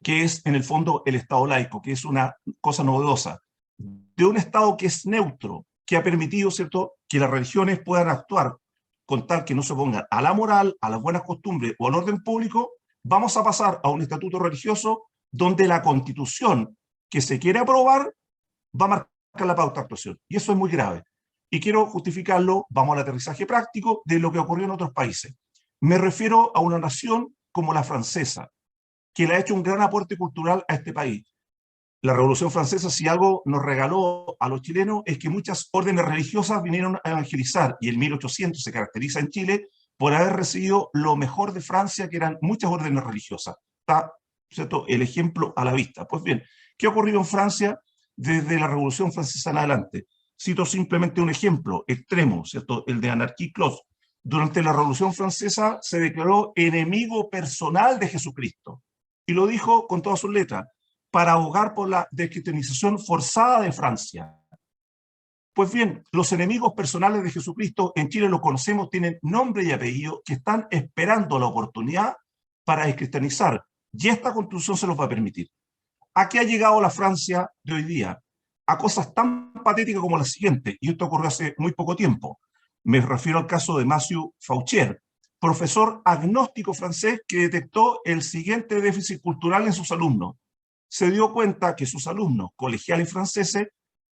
que es, en el fondo, el Estado laico, que es una cosa novedosa, de un Estado que es neutro, que ha permitido, ¿cierto?, que las religiones puedan actuar con tal que no se opongan a la moral, a las buenas costumbres o al orden público? Vamos a pasar a un estatuto religioso donde la Constitución que se quiere aprobar va a marcar la pauta de actuación. Y eso es muy grave. Y quiero justificarlo, vamos al aterrizaje práctico de lo que ocurrió en otros países. Me refiero a una nación como la francesa, que le ha hecho un gran aporte cultural a este país. La Revolución Francesa, si algo nos regaló a los chilenos, es que muchas órdenes religiosas vinieron a evangelizar, y el 1800 se caracteriza en Chile por haber recibido lo mejor de Francia, que eran muchas órdenes religiosas. Está, ¿cierto?, el ejemplo a la vista. Pues bien, ¿qué ha ocurrido en Francia desde la Revolución Francesa en adelante? Cito simplemente un ejemplo extremo, ¿cierto?, el de Anarquí Clos. Durante la Revolución Francesa se declaró enemigo personal de Jesucristo, y lo dijo con todas sus letras, para abogar por la descristianización forzada de Francia. Pues bien, los enemigos personales de Jesucristo en Chile los conocemos, tienen nombre y apellido, que están esperando la oportunidad para descristianizar, y esta Constitución se los va a permitir. ¿A qué ha llegado la Francia de hoy día? A cosas tan patéticas como la siguiente, y esto ocurrió hace muy poco tiempo. Me refiero al caso de Mathieu Faucher, profesor agnóstico francés que detectó el siguiente déficit cultural en sus alumnos. Se dio cuenta que sus alumnos, colegiales franceses,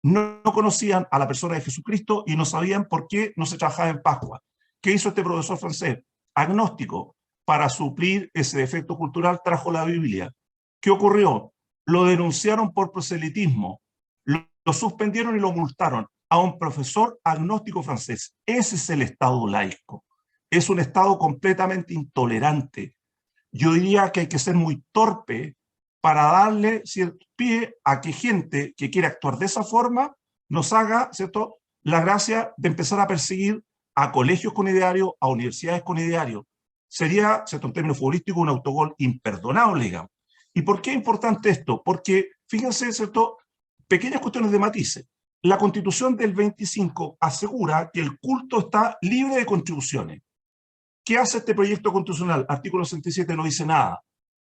no conocían a la persona de Jesucristo y no sabían por qué no se trabajaba en Pascua. ¿Qué hizo este profesor francés? Agnóstico. Para suplir ese defecto cultural trajo la Biblia. ¿Qué ocurrió? Lo denunciaron por proselitismo, lo suspendieron y lo multaron a un profesor agnóstico francés. Ese es el Estado laico. Es un Estado completamente intolerante. Yo diría que hay que ser muy torpe para darle cierto pie a que gente que quiere actuar de esa forma nos haga, ¿cierto?, la gracia de empezar a perseguir a colegios con ideario, a universidades con ideario. Sería, ¿cierto?, en términos futbolísticos, un autogol imperdonable, digamos. ¿Y por qué es importante esto? Porque, fíjense, ¿cierto?, pequeñas cuestiones de matices. La Constitución del 25 asegura que el culto está libre de contribuciones. ¿Qué hace este proyecto constitucional? Artículo 67 no dice nada.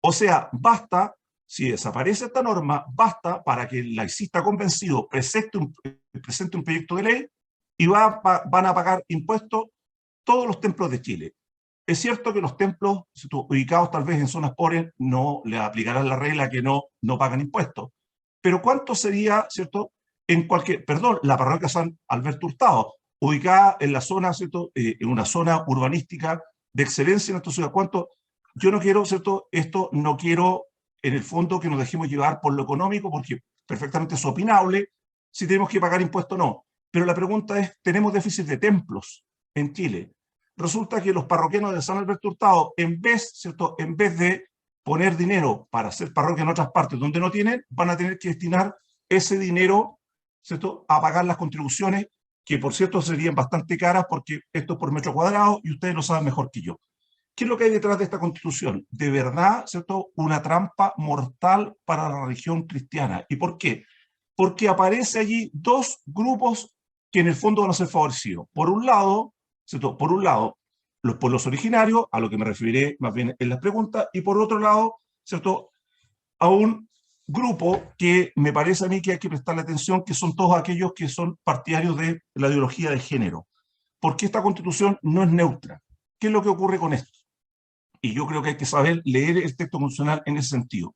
O sea, basta, si desaparece esta norma, basta para que el laicista convencido presente un proyecto de ley y van a pagar impuestos todos los templos de Chile. Es cierto que los templos ubicados tal vez en zonas pobres no le aplicarán la regla que no pagan impuestos. Pero ¿cuánto sería, cierto, en cualquier, perdón, la parroquia San Alberto Hurtado, ubicada en la zona, ¿cierto?, en una zona urbanística de excelencia en nuestra ciudad? ¿Cuánto? Yo no quiero, ¿cierto?, esto no quiero en el fondo que nos dejemos llevar por lo económico, porque perfectamente es opinable si tenemos que pagar impuestos o no. pero la pregunta es, ¿tenemos déficit de templos en Chile? Resulta que los parroquianos de San Alberto Hurtado, en vez de poner dinero para hacer parroquia en otras partes donde no tienen, van a tener que destinar ese dinero, ¿cierto?, a pagar las contribuciones, que por cierto serían bastante caras porque esto es por metro cuadrado y ustedes lo saben mejor que yo. ¿Qué es lo que hay detrás de esta constitución? De verdad, ¿cierto?, una trampa mortal para la religión cristiana. ¿Y por qué? Porque aparece allí dos grupos que en el fondo van a ser favorecidos. Por un lado, ¿cierto?, por un lado, los pueblos originarios, a lo que me referiré más bien en las preguntas, y por otro lado, ¿cierto?, a un grupo que me parece a mí que hay que prestarle atención, que son todos aquellos que son partidarios de la ideología de género. Porque esta constitución no es neutra. ¿Qué es lo que ocurre con esto? Y yo creo que hay que saber leer el texto constitucional en ese sentido.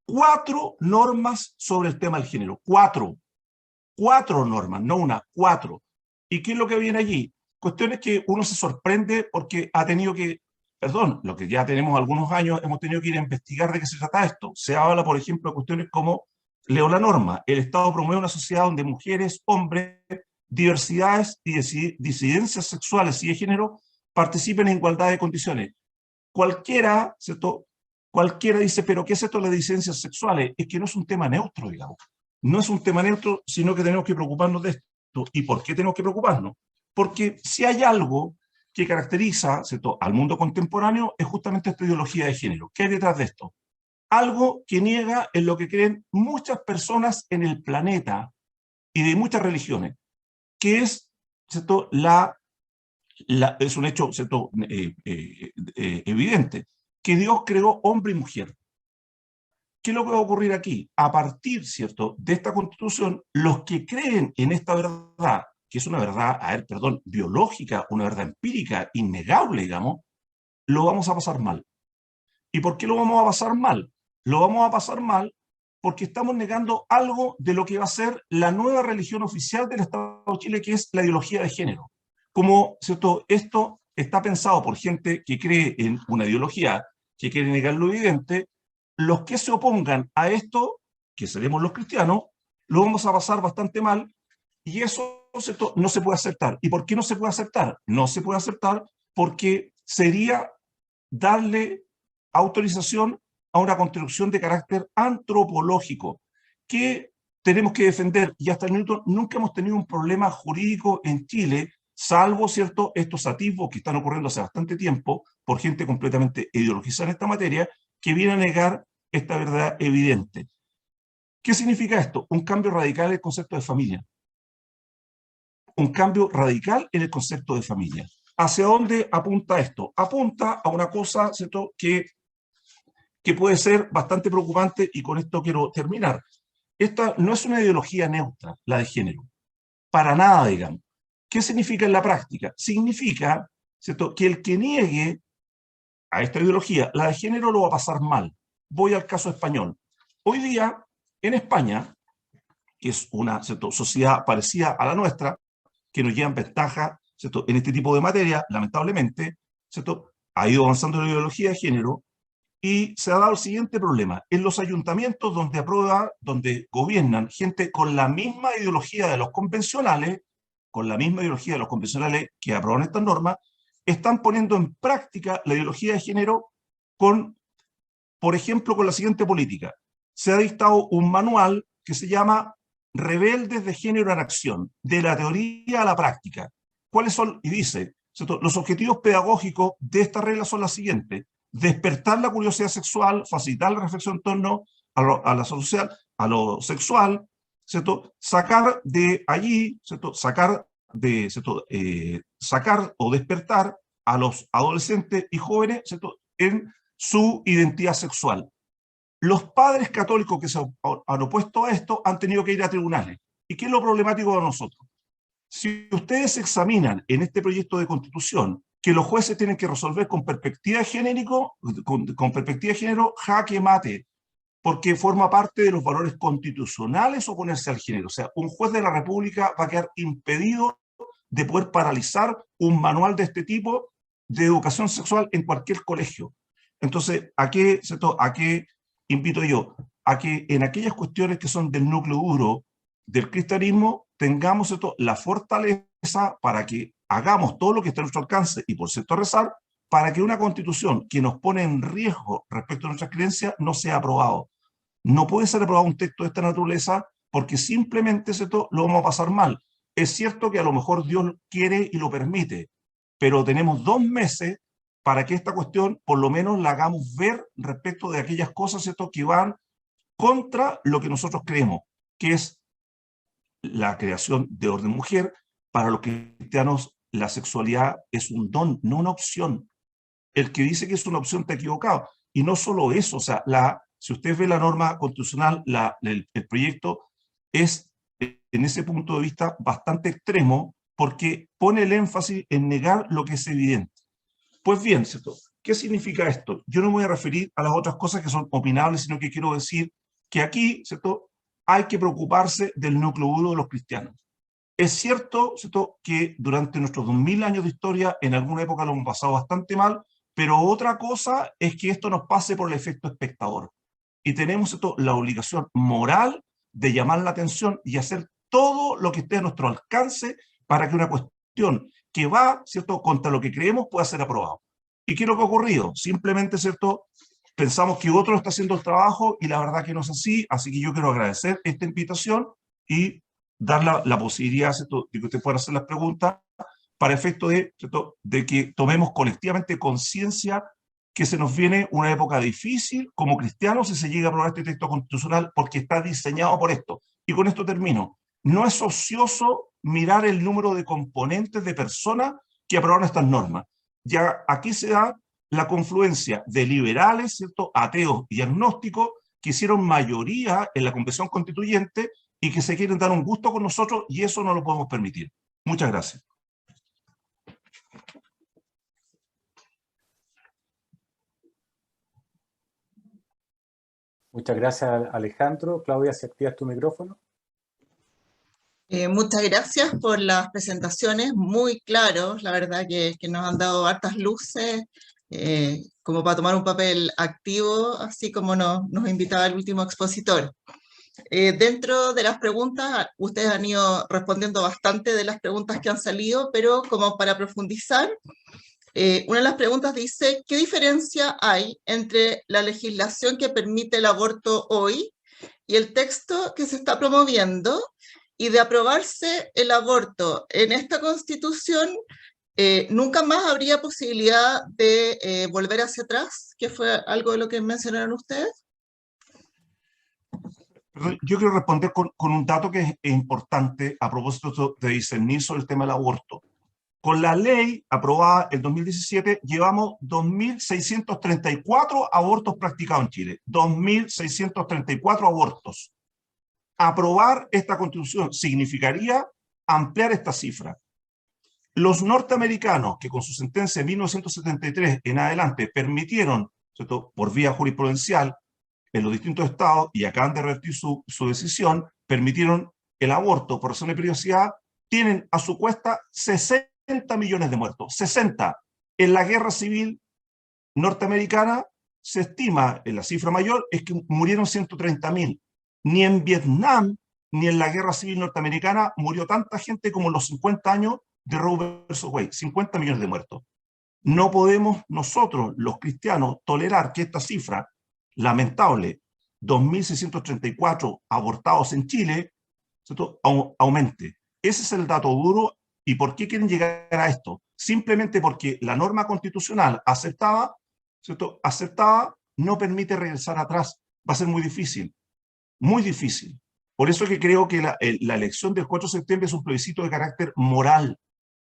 4 normas sobre el tema del género. 4 normas, no una, 4. ¿Y qué es lo que viene allí? Cuestiones que uno se sorprende porque ha tenido que, lo que ya tenemos algunos años, hemos tenido que ir a investigar de qué se trata esto. Se habla, por ejemplo, de cuestiones como, leo la norma, el Estado promueve una sociedad donde mujeres, hombres, diversidades y disidencias sexuales y de género participen en igualdad de condiciones. Cualquiera, ¿cierto?, cualquiera dice, pero ¿qué es esto de las disidencias sexuales? Es que no es un tema neutro, digamos. No es un tema neutro, sino que tenemos que preocuparnos de esto. ¿Y por qué tenemos que preocuparnos? Porque si hay algo que caracteriza, ¿cierto?, al mundo contemporáneo, es justamente esta ideología de género. ¿Qué hay detrás de esto? Algo que niega en lo que creen muchas personas en el planeta y de muchas religiones, que es, ¿cierto?, es un hecho, ¿cierto?, evidente, que Dios creó hombre y mujer. ¿Qué es lo que va a ocurrir aquí? A partir, ¿cierto?, de esta constitución, los que creen en esta verdad, que es una verdad, biológica, una verdad empírica, innegable, digamos, lo vamos a pasar mal. ¿Y por qué lo vamos a pasar mal? Lo vamos a pasar mal porque estamos negando algo de lo que va a ser la nueva religión oficial del Estado de Chile, que es la ideología de género. Como, ¿cierto?, esto está pensado por gente que cree en una ideología, que quiere negar lo evidente, los que se opongan a esto, que seremos los cristianos, lo vamos a pasar bastante mal, y eso, ¿cierto?, no se puede aceptar. ¿Y por qué no se puede aceptar? No se puede aceptar porque sería darle autorización a una construcción de carácter antropológico que tenemos que defender, y hasta el minuto nunca hemos tenido un problema jurídico en Chile, salvo, ¿cierto?, estos atisbos que están ocurriendo hace bastante tiempo por gente completamente ideologizada en esta materia, que viene a negar esta verdad evidente. ¿Qué significa esto? Un cambio radical en el concepto de familia. Un cambio radical en el concepto de familia. ¿Hacia dónde apunta esto? Apunta a una cosa, ¿cierto?, que puede ser bastante preocupante, y con esto quiero terminar. Esta no es una ideología neutra, la de género. Para nada, digamos. ¿Qué significa en la práctica? Significa, ¿cierto?, que el que niegue a esta ideología, la de género, lo va a pasar mal. Voy al caso español. Hoy día, en España, que es una, ¿cierto?, sociedad parecida a la nuestra, que nos llevan ventaja, ¿cierto?, en este tipo de materia, lamentablemente, ¿cierto?, ha ido avanzando la ideología de género, y se ha dado el siguiente problema. En los ayuntamientos donde gobiernan gente con la misma ideología de los convencionales, que aprueban estas normas, están poniendo en práctica la ideología de género con, por ejemplo, con la siguiente política. Se ha dictado un manual que se llama Rebeldes de Género en Acción, de la teoría a la práctica. ¿Cuáles son? Y dice, ¿cierto?, los objetivos pedagógicos de esta regla son las siguientes: despertar la curiosidad sexual, facilitar la reflexión en torno a lo sexual, ¿cierto?, sacar de allí, ¿cierto?, sacar o despertar a los adolescentes y jóvenes, ¿cierto?, en su identidad sexual. Los padres católicos que se han opuesto a esto han tenido que ir a tribunales. ¿Y qué es lo problemático para nosotros? Si ustedes examinan en este proyecto de constitución que los jueces tienen que resolver con perspectiva de género, jaque mate, porque forma parte de los valores constitucionales oponerse al género. O sea, un juez de la República va a quedar impedido de poder paralizar un manual de este tipo de educación sexual en cualquier colegio. Entonces, ¿a qué invito yo? A que en aquellas cuestiones que son del núcleo duro, del cristianismo tengamos la fortaleza para que hagamos todo lo que está a nuestro alcance, y por cierto rezar, para que una constitución que nos pone en riesgo respecto a nuestras creencias no sea aprobado. No puede ser aprobado un texto de esta naturaleza porque simplemente lo vamos a pasar mal. Es cierto que a lo mejor Dios quiere y lo permite, pero tenemos 2 meses para que esta cuestión por lo menos la hagamos ver respecto de aquellas cosas que van contra lo que nosotros creemos, que es la creación de orden mujer. Para los cristianos la sexualidad es un don, no una opción. El que dice que es una opción está equivocado. Y no solo eso, o sea, si usted ve la norma constitucional, el proyecto es, en ese punto de vista, bastante extremo, porque pone el énfasis en negar lo que es evidente. Pues bien, ¿cierto? ¿Qué significa esto? Yo no me voy a referir a las otras cosas que son opinables, sino que quiero decir que aquí, ¿cierto?, hay que preocuparse del núcleo duro de los cristianos. Es cierto, ¿cierto?, que durante nuestros 2000 años de historia, en alguna época lo hemos pasado bastante mal, pero otra cosa es que esto nos pase por el efecto espectador. Y tenemos, ¿cierto?, la obligación moral de llamar la atención y hacer todo lo que esté a nuestro alcance para que una cuestión que va, ¿cierto?, contra lo que creemos pueda ser aprobado. ¿Y qué es lo que ha ocurrido? Simplemente, ¿cierto?, pensamos que otro está haciendo el trabajo y la verdad que no es así, así que yo quiero agradecer esta invitación y dar la posibilidad, ¿cierto?, de que usted pueda hacer las preguntas para efecto de que tomemos colectivamente conciencia que se nos viene una época difícil como cristianos si se llega a aprobar este texto constitucional porque está diseñado por esto. Y con esto termino. No es ocioso mirar el número de componentes de personas que aprobaron estas normas. Ya aquí se da la confluencia de liberales, ¿cierto?, ateos y agnósticos que hicieron mayoría en la convención constituyente y que se quieren dar un gusto con nosotros, y eso no lo podemos permitir. Muchas gracias. Muchas gracias, Alejandro. Claudia, si activas tu micrófono. Muchas gracias por las presentaciones, muy claros, la verdad que nos han dado hartas luces, como para tomar un papel activo, así como nos invitaba el último expositor. Dentro de las preguntas, ustedes han ido respondiendo bastante de las preguntas que han salido, pero como para profundizar, una de las preguntas dice, ¿qué diferencia hay entre la legislación que permite el aborto hoy y el texto que se está promoviendo? Y de aprobarse el aborto en esta Constitución, nunca más habría posibilidad de volver hacia atrás, que fue algo de lo que mencionaron ustedes. Yo quiero responder con un dato que es importante a propósito de discernir sobre el tema del aborto. Con la ley aprobada en 2017, llevamos 2.634 abortos practicados en Chile. 2.634 abortos. Aprobar esta constitución significaría ampliar esta cifra. Los norteamericanos, que con su sentencia de 1973 en adelante permitieron, ¿cierto?, por vía jurisprudencial en los distintos estados, y acaban de revertir su decisión, permitieron el aborto por razón de privacidad, tienen a su cuesta 60 millones de muertos. 60. En la guerra civil norteamericana se estima, en la cifra mayor, es que murieron 130.000. Ni en Vietnam, ni en la guerra civil norteamericana murió tanta gente como en los 50 años de Roe versus Wade, 50 millones de muertos. No podemos nosotros, los cristianos, tolerar que esta cifra lamentable, 2.634 abortados en Chile, ¿cierto?, aumente. Ese es el dato duro. ¿Y por qué quieren llegar a esto? Simplemente porque la norma constitucional aceptada, ¿cierto?, aceptada no permite regresar atrás. Va a ser muy difícil. Muy difícil. Por eso es que creo que la elección del 4 de septiembre es un plebiscito de carácter moral.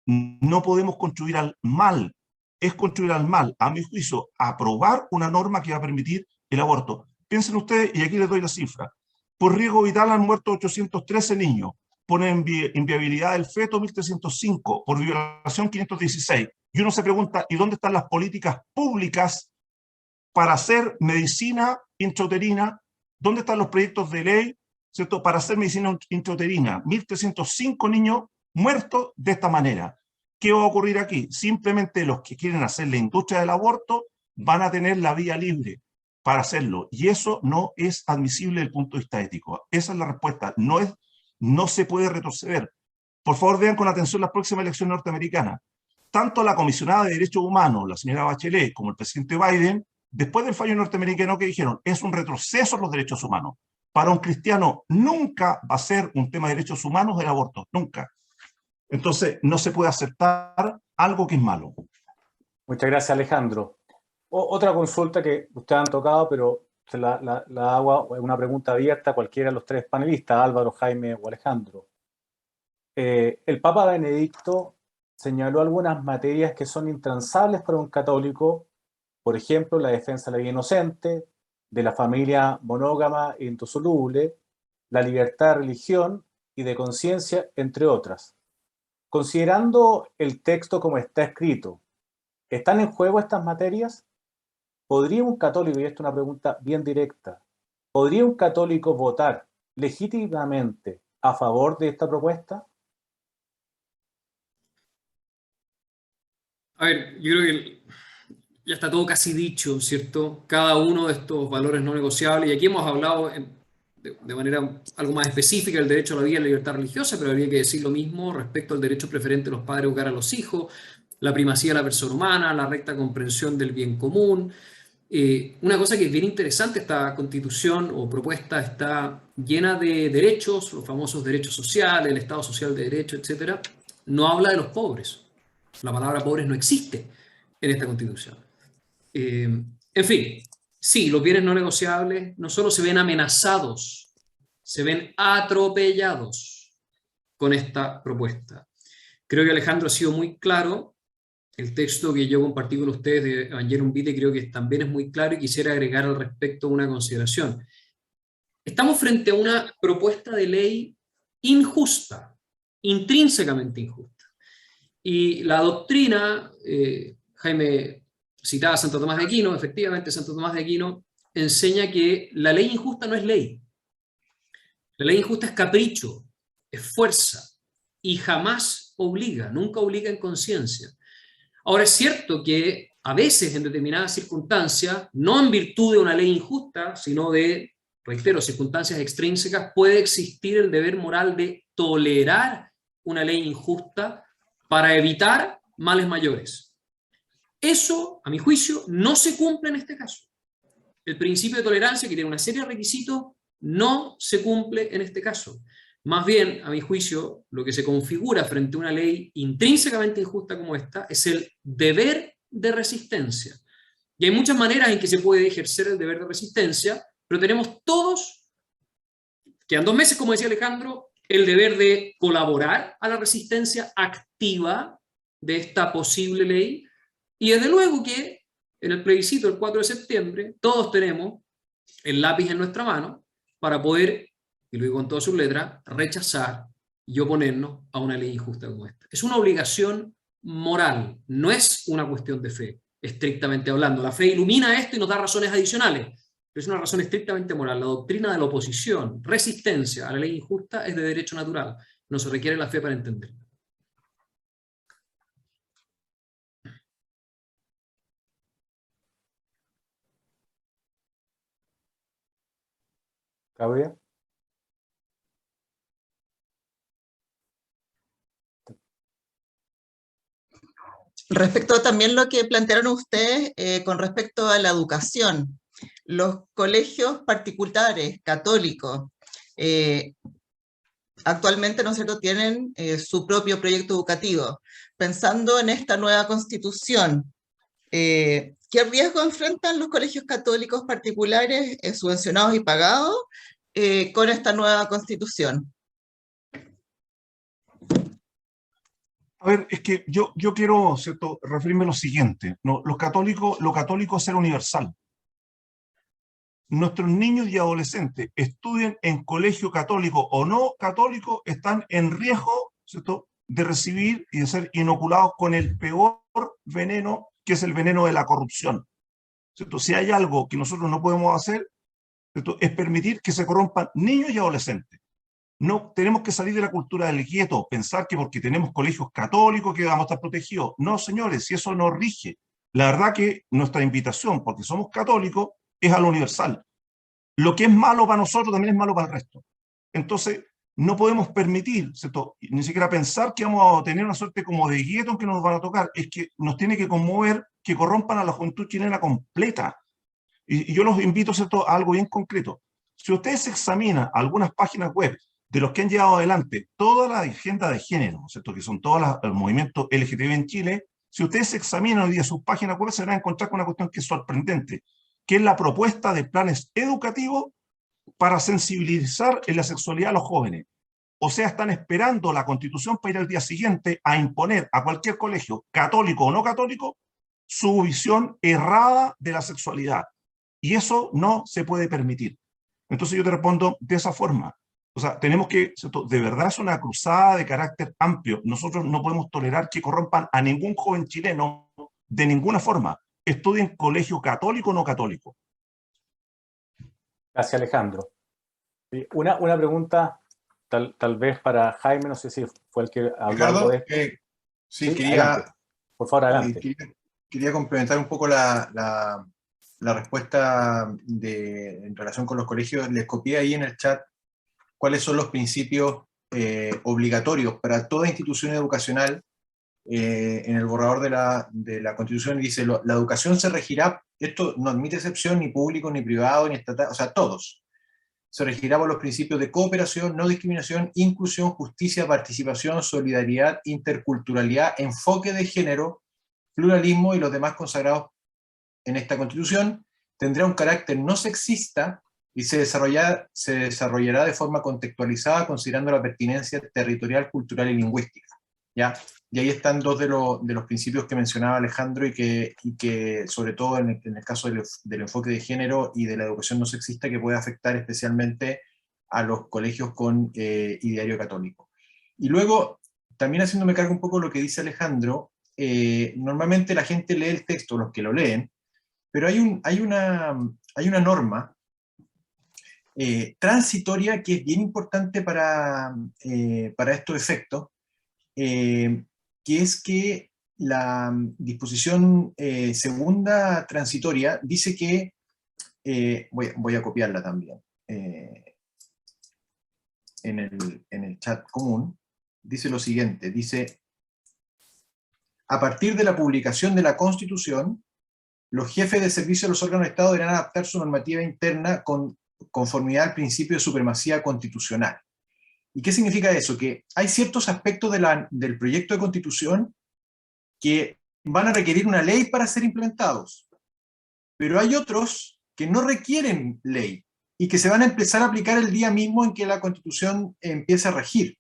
No podemos construir al mal. Es construir al mal, a mi juicio, aprobar una norma que va a permitir el aborto. Piensen ustedes, y aquí les doy la cifra. Por riesgo vital han muerto 813 niños. Por inviabilidad del feto, 1.305. Por violación, 516. Y uno se pregunta, ¿y dónde están las políticas públicas para hacer medicina intrauterina? ¿Dónde están los proyectos de ley, ¿cierto?, para hacer medicina intrauterina? 1.305 niños muertos de esta manera. ¿Qué va a ocurrir aquí? Simplemente los que quieren hacer la industria del aborto van a tener la vía libre para hacerlo. Y eso no es admisible desde el punto de vista ético. Esa es la respuesta. No es No se puede retroceder. Por favor, vean con atención las próximas elecciones norteamericanas. Tanto la comisionada de Derechos Humanos, la señora Bachelet, como el presidente Biden, después del fallo norteamericano, que dijeron, es un retroceso los derechos humanos. Para un cristiano nunca va a ser un tema de derechos humanos el aborto, nunca. Entonces, no se puede aceptar algo que es malo. Muchas gracias, Alejandro. Otra consulta que ustedes han tocado, pero se la hago una pregunta abierta a cualquiera de los tres panelistas, Álvaro, Jaime o Alejandro. El Papa Benedicto señaló algunas materias que son intransables para un católico, por ejemplo, la defensa de la vida inocente, de la familia monógama e indisoluble, la libertad de religión y de conciencia, entre otras. Considerando el texto como está escrito, ¿están en juego estas materias? ¿Podría un católico, y esto es una pregunta bien directa, ¿podría un católico votar legítimamente a favor de esta propuesta? A ver, yo creo que ya está todo casi dicho, ¿cierto? Cada uno de estos valores no negociables, y aquí hemos hablado de manera algo más específica del derecho a la vida y la libertad religiosa, pero habría que decir lo mismo respecto al derecho preferente de los padres a educar a los hijos, la primacía de la persona humana, la recta comprensión del bien común. Una cosa que es bien interesante, esta constitución o propuesta está llena de derechos, los famosos derechos sociales, el Estado social de derecho, etc. No habla de los pobres. La palabra pobres no existe en esta constitución. En fin, sí, los bienes no negociables no solo se ven amenazados, se ven atropellados con esta propuesta. Creo que Alejandro ha sido muy claro. El texto que yo compartí con ustedes de Evangelium Vitae creo que también es muy claro, y quisiera agregar al respecto una consideración. Estamos frente a una propuesta de ley injusta, intrínsecamente injusta. Y la doctrina, Jaime citaba a Santo Tomás de Aquino, efectivamente Santo Tomás de Aquino enseña que la ley injusta no es ley. La ley injusta es capricho, es fuerza, y jamás obliga, nunca obliga en conciencia. Ahora, es cierto que a veces, en determinadas circunstancias, no en virtud de una ley injusta, sino de, reitero, circunstancias extrínsecas, puede existir el deber moral de tolerar una ley injusta para evitar males mayores. Eso, a mi juicio, no se cumple en este caso. El principio de tolerancia, que tiene una serie de requisitos, no se cumple en este caso. Más bien, a mi juicio, lo que se configura frente a una ley intrínsecamente injusta como esta es el deber de resistencia. Y hay muchas maneras en que se puede ejercer el deber de resistencia, pero tenemos todos, quedan 2 meses, como decía Alejandro, el deber de colaborar a la resistencia activa de esta posible ley, y desde luego que en el plebiscito del 4 de septiembre todos tenemos el lápiz en nuestra mano para poder, y lo digo con todas sus letras, rechazar y oponernos a una ley injusta como esta. Es una obligación moral, no es una cuestión de fe, estrictamente hablando. La fe ilumina esto y nos da razones adicionales, pero es una razón estrictamente moral. La doctrina de la oposición, resistencia a la ley injusta, es de derecho natural. No se requiere la fe para entenderla. Gabriel. Respecto también lo que plantearon ustedes con respecto a la educación, los colegios particulares católicos actualmente, ¿no es cierto?, tienen su propio proyecto educativo. Pensando en esta nueva constitución, ¿qué riesgo enfrentan los colegios católicos particulares subvencionados y pagados con esta nueva constitución? A ver, es que yo quiero, ¿cierto?, referirme a lo siguiente. No, lo católico es ser universal. Nuestros niños y adolescentes, estudien en colegio católico o no católico, están en riesgo, ¿cierto?, de recibir y de ser inoculados con el peor veneno, que es el veneno de la corrupción, ¿cierto? Si hay algo que nosotros no podemos hacer, ¿cierto?, es permitir que se corrompan niños y adolescentes. No tenemos que salir de la cultura del gueto, pensar que porque tenemos colegios católicos que vamos a estar protegidos. No, señores, si eso nos rige. La verdad que nuestra invitación, porque somos católicos, es a lo universal. Lo que es malo para nosotros también es malo para el resto. Entonces, no podemos permitir, ¿cierto?, ni siquiera pensar que vamos a tener una suerte como de gueto que nos van a tocar. Es que nos tiene que conmover que corrompan a la juventud chilena completa. Y yo los invito, ¿cierto?, a algo bien concreto. Si ustedes examinan algunas páginas web de los que han llevado adelante toda la agenda de género, ¿cierto?, que son todos los movimientos LGTB en Chile, si ustedes examinan hoy día sus páginas web, se van a encontrar con una cuestión que es sorprendente, que es la propuesta de planes educativos para sensibilizar en la sexualidad a los jóvenes. O sea, están esperando la Constitución para ir al día siguiente a imponer a cualquier colegio, católico o no católico, su visión errada de la sexualidad. Y eso no se puede permitir. Entonces yo te respondo de esa forma. O sea, tenemos que, ¿cierto?, de verdad es una cruzada de carácter amplio. Nosotros no podemos tolerar que corrompan a ningún joven chileno de ninguna forma. Estudien colegio católico o no católico. Gracias, Alejandro. Una pregunta, tal vez para Jaime, no sé si fue el que habló algo de esto. Sí, adelante. Por favor, adelante. Quería complementar un poco la respuesta en relación con los colegios. Les copié ahí en el chat cuáles son los principios obligatorios para toda institución educacional. En el borrador de la Constitución dice, la educación se regirá, esto no admite excepción, ni público, ni privado, ni estatal, o sea, todos. Se regirá por los principios de cooperación, no discriminación, inclusión, justicia, participación, solidaridad, interculturalidad, enfoque de género, pluralismo y los demás consagrados en esta Constitución. Tendrá un carácter no sexista y se desarrollará de forma contextualizada considerando la pertinencia territorial, cultural y lingüística. ¿Ya? Y ahí están dos de los principios que mencionaba Alejandro y que sobre todo en el caso del enfoque de género y de la educación no sexista, que puede afectar especialmente a los colegios con ideario católico. Y luego, también haciéndome cargo un poco de lo que dice Alejandro, normalmente la gente lee el texto, los que lo leen, pero hay una norma transitoria que es bien importante para estos efectos, que es que la disposición segunda transitoria dice que, voy a copiarla también, en el chat común, dice lo siguiente, dice, a partir de la publicación de la Constitución, los jefes de servicio de los órganos de Estado deberán adaptar su normativa interna con conformidad al principio de supremacía constitucional. ¿Y qué significa eso? Que hay ciertos aspectos del proyecto de Constitución que van a requerir una ley para ser implementados, pero hay otros que no requieren ley y que se van a empezar a aplicar el día mismo en que la Constitución empiece a regir.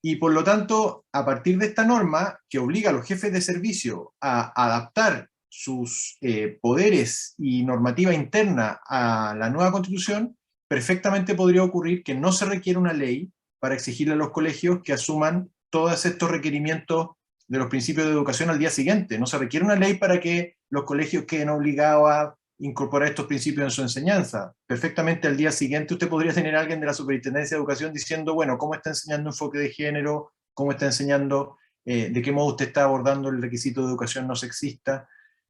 Y por lo tanto, a partir de esta norma, que obliga a los jefes de servicio a adaptar sus poderes y normativa interna a la nueva Constitución, perfectamente podría ocurrir que no se requiere una ley para exigirle a los colegios que asuman todos estos requerimientos de los principios de educación al día siguiente. No se requiere una ley para que los colegios queden obligados a incorporar estos principios en su enseñanza. Perfectamente al día siguiente usted podría tener a alguien de la Superintendencia de Educación diciendo, bueno, ¿cómo está enseñando enfoque de género? ¿Cómo está enseñando? ¿De qué modo usted está abordando el requisito de educación no sexista?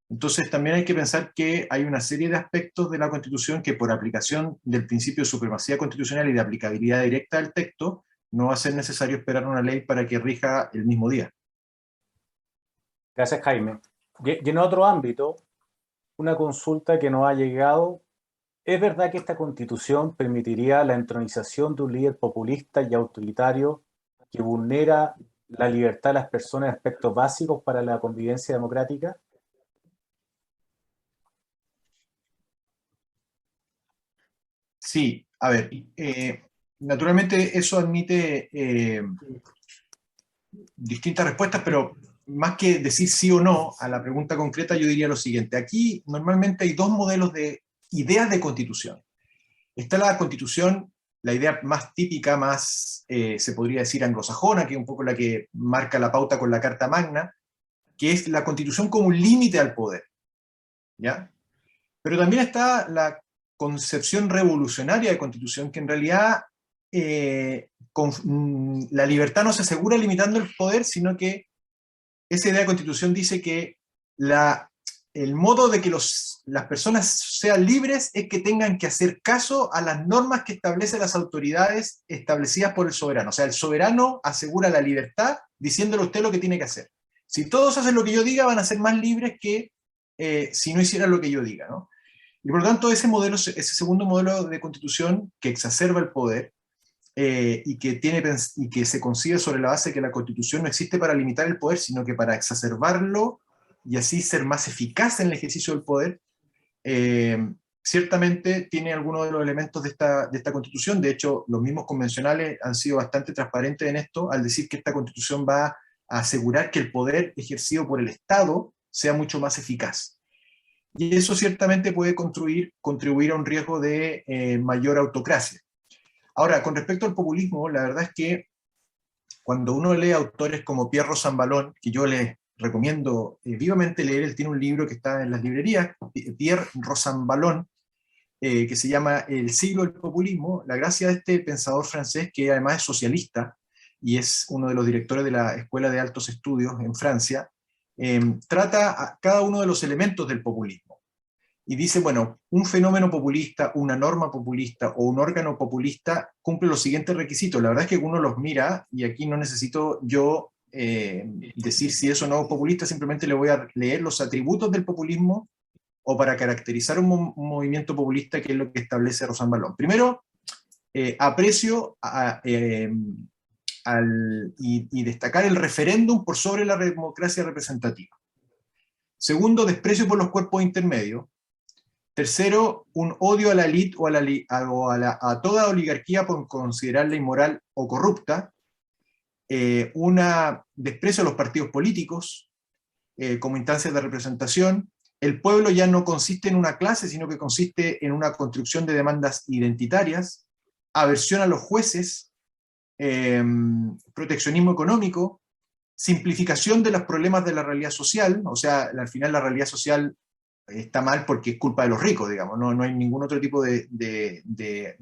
Entonces también hay que pensar que hay una serie de aspectos de la Constitución que por aplicación del principio de supremacía constitucional y de aplicabilidad directa del texto, no va a ser necesario esperar una ley para que rija el mismo día. Gracias, Jaime. Y en otro ámbito, una consulta que nos ha llegado. ¿Es verdad que esta Constitución permitiría la entronización de un líder populista y autoritario que vulnera la libertad de las personas en aspectos básicos para la convivencia democrática? Sí, a ver, naturalmente eso admite distintas respuestas, pero más que decir sí o no a la pregunta concreta, yo diría lo siguiente. Aquí normalmente hay dos modelos de ideas de constitución. Está la constitución, la idea más típica, más se podría decir anglosajona, que es un poco la que marca la pauta con la Carta Magna, que es la constitución como un límite al poder, ¿ya? Pero también está la concepción revolucionaria de constitución, que en realidad la libertad no se asegura limitando el poder, sino que esa idea de constitución dice que la el modo de que las personas sean libres es que tengan que hacer caso a las normas que establecen las autoridades establecidas por el soberano. O sea, el soberano asegura la libertad diciéndole a usted lo que tiene que hacer. Si todos hacen lo que yo diga, van a ser más libres que si no hicieran lo que yo diga, ¿no? Y por lo tanto, ese segundo modelo de constitución que exacerba el poder y que se concibe sobre la base de que la constitución no existe para limitar el poder, sino que para exacerbarlo y así ser más eficaz en el ejercicio del poder, ciertamente tiene algunos de los elementos de esta constitución. De hecho, los mismos convencionales han sido bastante transparentes en esto, al decir que esta constitución va a asegurar que el poder ejercido por el Estado sea mucho más eficaz. Y eso ciertamente puede contribuir a un riesgo de mayor autocracia. Ahora, con respecto al populismo, la verdad es que cuando uno lee autores como Pierre Rosanvallon, que yo les recomiendo vivamente leer, él tiene un libro que está en las librerías, Pierre Rosanvallon, que se llama El siglo del populismo. La gracia de este pensador francés, que además es socialista, y es uno de los directores de la Escuela de Altos Estudios en Francia, trata a cada uno de los elementos del populismo. Y dice, bueno, un fenómeno populista, una norma populista o un órgano populista cumple los siguientes requisitos. La verdad es que uno los mira, y aquí no necesito yo decir si eso no es populista, simplemente le voy a leer los atributos del populismo o para caracterizar un movimiento populista, que es lo que establece Rosanvallon. Primero, aprecio y destacar el referéndum por sobre la democracia representativa. Segundo, desprecio por los cuerpos intermedios. Tercero, un odio a la élite o a toda oligarquía por considerarla inmoral o corrupta. Un desprecio a los partidos políticos como instancias de representación. El pueblo ya no consiste en una clase, sino que consiste en una construcción de demandas identitarias. Aversión a los jueces. Proteccionismo económico. Simplificación de los problemas de la realidad social. O sea, al final la realidad social está mal porque es culpa de los ricos, digamos, no hay ningún otro tipo de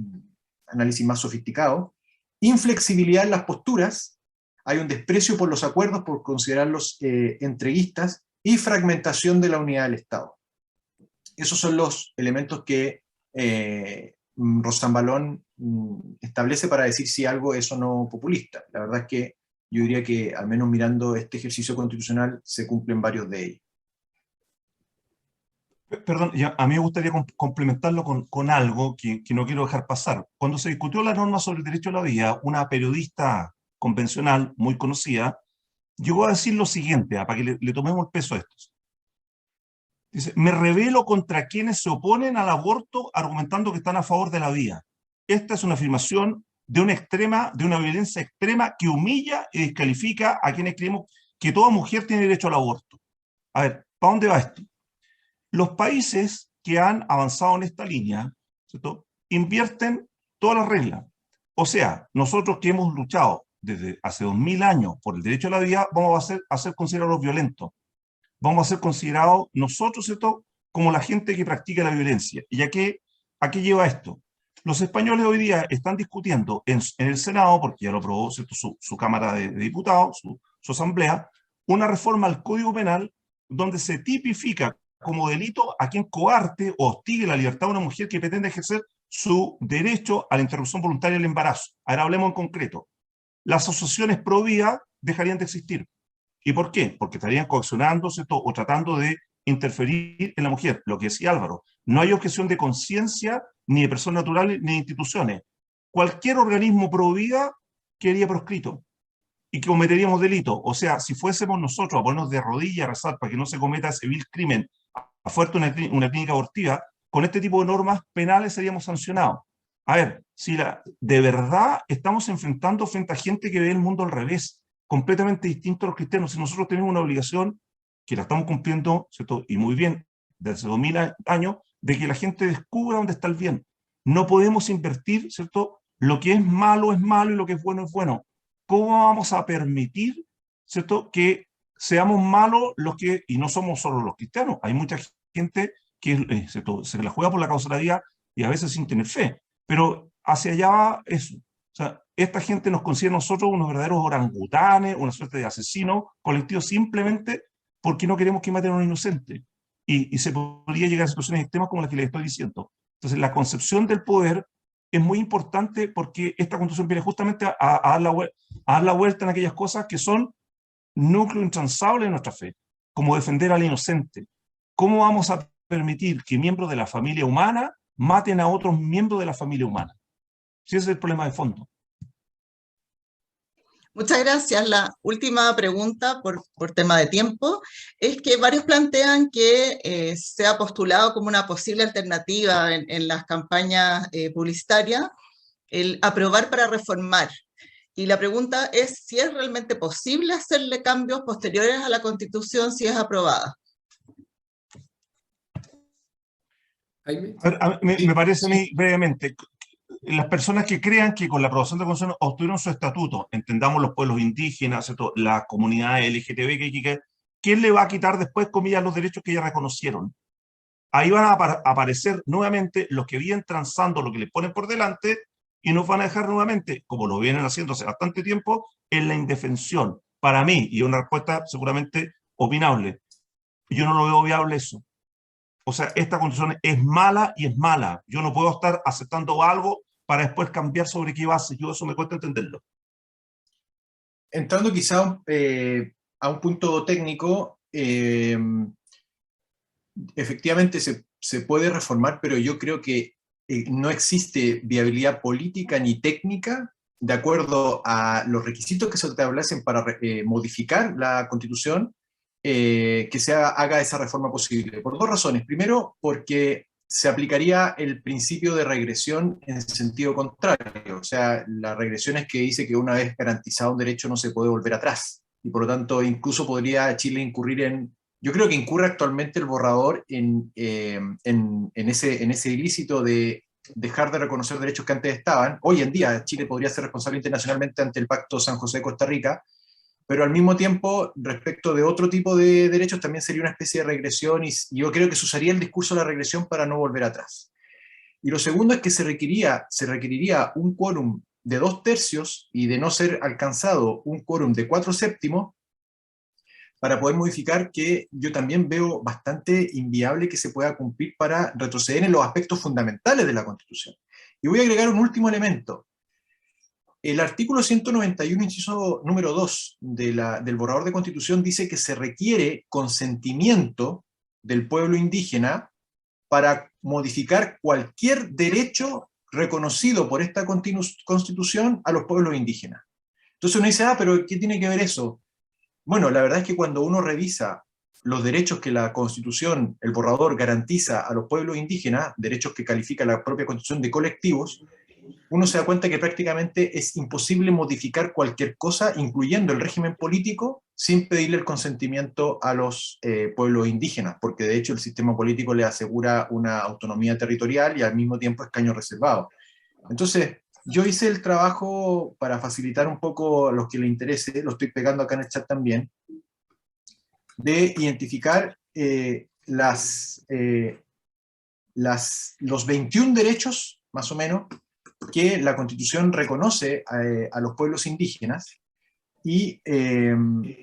análisis más sofisticado. Inflexibilidad en las posturas, hay un desprecio por los acuerdos, por considerarlos entreguistas, y fragmentación de la unidad del Estado. Esos son los elementos que Rosanvallon establece para decir si algo es o no populista. La verdad es que yo diría que, al menos mirando este ejercicio constitucional, se cumplen varios de ellos. Perdón, a mí me gustaría complementarlo con algo que no quiero dejar pasar. Cuando se discutió la norma sobre el derecho a la vida, una periodista convencional muy conocida llegó a decir lo siguiente, para que le tomemos el peso a estos. Dice, me rebelo contra quienes se oponen al aborto argumentando que están a favor de la vida. Esta es una afirmación de una violencia extrema que humilla y descalifica a quienes creemos que toda mujer tiene derecho al aborto. A ver, ¿para dónde va esto? Los países que han avanzado en esta línea, ¿cierto?, invierten todas las reglas. O sea, nosotros que hemos luchado desde hace 2000 años por el derecho a la vida, vamos a ser considerados violentos. Vamos a ser considerados nosotros, ¿cierto?, como la gente que practica la violencia. ¿Y a qué lleva esto? Los españoles hoy día están discutiendo en el Senado, porque ya lo aprobó, ¿cierto?, su Cámara de Diputados, su Asamblea, una reforma al Código Penal donde se tipifica como delito a quien coarte o hostigue la libertad de una mujer que pretende ejercer su derecho a la interrupción voluntaria del embarazo. Ahora hablemos en concreto. Las asociaciones pro vida dejarían de existir. ¿Y por qué? Porque estarían coaccionándose o tratando de interferir en la mujer. Lo que decía Álvaro, no hay objeción de conciencia ni de personas naturales ni de instituciones. Cualquier organismo pro vida quedaría proscrito y que cometeríamos delito. O sea, si fuésemos nosotros a ponernos de rodillas a rezar para que no se cometa ese vil crimen afuera de una clínica abortiva, con este tipo de normas penales seríamos sancionados. A ver, si de verdad estamos enfrentando frente a gente que ve el mundo al revés, completamente distinto a los cristianos, si nosotros tenemos una obligación, que la estamos cumpliendo, ¿cierto?, y muy bien, desde 2000 años, de que la gente descubra dónde está el bien. No podemos invertir, ¿cierto?, lo que es malo y lo que es bueno es bueno. ¿Cómo vamos a permitir, ¿cierto?, que seamos malos y no somos solo los cristianos? Hay mucha gente que se la juega por la causa de la vida y a veces sin tener fe. Pero hacia allá va eso. O sea, esta gente nos considera a nosotros unos verdaderos orangutanes, una suerte de asesinos colectivos simplemente porque no queremos que maten a un inocente. y se podría llegar a situaciones extremas como las que les estoy diciendo. Entonces, la concepción del poder es muy importante porque esta Constitución viene justamente a dar la vuelta en aquellas cosas que son núcleo intransable de nuestra fe, como defender al inocente. ¿Cómo vamos a permitir que miembros de la familia humana maten a otros miembros de la familia humana? Si ese es el problema de fondo. Muchas gracias. La última pregunta, por tema de tiempo, es que varios plantean que se ha postulado como una posible alternativa en las campañas publicitarias el aprobar para reformar. Y la pregunta es si es realmente posible hacerle cambios posteriores a la Constitución si es aprobada. Jaime. Me parece a mí, brevemente, las personas que crean que con la aprobación de la Constitución obtuvieron su estatuto, entendamos los pueblos indígenas, ¿cierto?, la comunidad LGTB, ¿quién le va a quitar después, comillas, los derechos que ya reconocieron? Ahí van a aparecer nuevamente los que vienen transando lo que les ponen por delante y nos van a dejar nuevamente, como lo vienen haciendo hace bastante tiempo, en la indefensión. Para mí, y una respuesta seguramente opinable, yo no lo veo viable eso. O sea, esta Constitución es mala y es mala. Yo no puedo estar aceptando algo para después cambiar sobre qué base. Yo eso me cuesta entenderlo. Entrando quizá a un punto técnico, efectivamente se puede reformar, pero yo creo que no existe viabilidad política ni técnica de acuerdo a los requisitos que se establecen para modificar la Constitución, que se haga esa reforma posible. Por dos razones. Primero, porque se aplicaría el principio de regresión en sentido contrario. O sea, la regresión es que dice que una vez garantizado un derecho no se puede volver atrás. Y por lo tanto, incluso podría Chile incurrir en... Yo creo que incurre actualmente el borrador en ese ilícito de dejar de reconocer derechos que antes estaban. Hoy en día Chile podría ser responsable internacionalmente ante el Pacto San José de Costa Rica, pero al mismo tiempo, respecto de otro tipo de derechos, también sería una especie de regresión, y yo creo que se usaría el discurso de la regresión para no volver atrás. Y lo segundo es que se requeriría un quórum de 2/3 y de no ser alcanzado un quórum de 4/7 para poder modificar, que yo también veo bastante inviable que se pueda cumplir para retroceder en los aspectos fundamentales de la Constitución. Y voy a agregar un último elemento. El artículo 191, inciso número 2 del borrador de Constitución dice que se requiere consentimiento del pueblo indígena para modificar cualquier derecho reconocido por esta Constitución a los pueblos indígenas. Entonces uno dice, pero ¿qué tiene que ver eso? Bueno, la verdad es que cuando uno revisa los derechos que la Constitución, el borrador, garantiza a los pueblos indígenas, derechos que califica la propia Constitución de colectivos, uno se da cuenta que prácticamente es imposible modificar cualquier cosa, incluyendo el régimen político, sin pedirle el consentimiento a los pueblos indígenas, porque de hecho el sistema político le asegura una autonomía territorial y al mismo tiempo escaño reservado. Entonces, yo hice el trabajo para facilitar un poco a los que les interese, lo estoy pegando acá en el chat también, de identificar los 21 derechos, más o menos, que la Constitución reconoce a los pueblos indígenas, y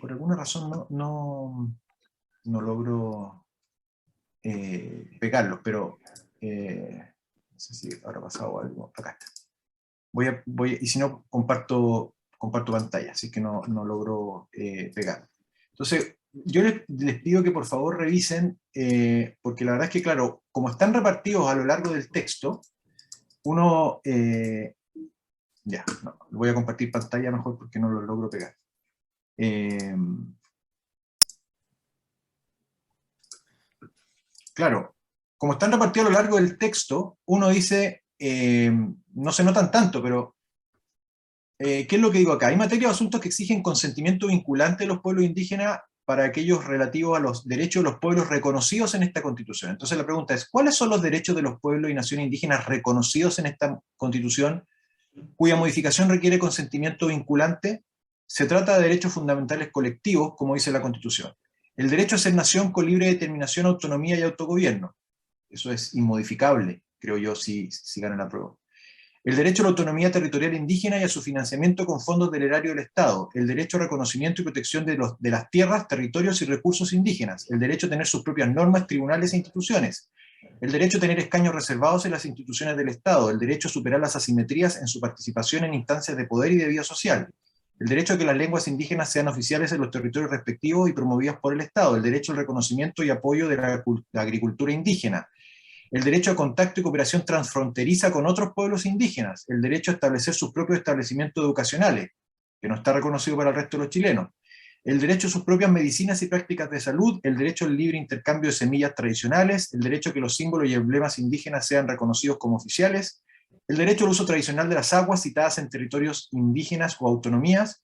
por alguna razón no logro pegarlos, pero no sé si habrá pasado algo. Acá está. Y si no, comparto pantalla, así que no logro pegar. Entonces, yo les pido que por favor revisen, porque la verdad es que, claro, como están repartidos a lo largo del texto, uno... voy a compartir pantalla mejor porque no lo logro pegar. Claro, como están repartidos a lo largo del texto, uno dice, no se notan tanto, pero ¿qué es lo que digo acá? Hay materia o asuntos que exigen consentimiento vinculante de los pueblos indígenas para aquellos relativos a los derechos de los pueblos reconocidos en esta Constitución. Entonces la pregunta es, ¿cuáles son los derechos de los pueblos y naciones indígenas reconocidos en esta Constitución, cuya modificación requiere consentimiento vinculante? Se trata de derechos fundamentales colectivos, como dice la Constitución. El derecho a ser nación con libre determinación, autonomía y autogobierno. Eso es inmodificable, creo yo, si ganan la prueba. El derecho a la autonomía territorial indígena y a su financiamiento con fondos del erario del Estado. El derecho a reconocimiento y protección de las tierras, territorios y recursos indígenas. El derecho a tener sus propias normas, tribunales e instituciones. El derecho a tener escaños reservados en las instituciones del Estado. El derecho a superar las asimetrías en su participación en instancias de poder y de vida social. El derecho a que las lenguas indígenas sean oficiales en los territorios respectivos y promovidas por el Estado. El derecho al reconocimiento y apoyo de la agricultura indígena. El derecho a contacto y cooperación transfronteriza con otros pueblos indígenas, el derecho a establecer sus propios establecimientos educacionales, que no está reconocido para el resto de los chilenos, el derecho a sus propias medicinas y prácticas de salud, el derecho al libre intercambio de semillas tradicionales, el derecho a que los símbolos y emblemas indígenas sean reconocidos como oficiales, el derecho al uso tradicional de las aguas citadas en territorios indígenas o autonomías.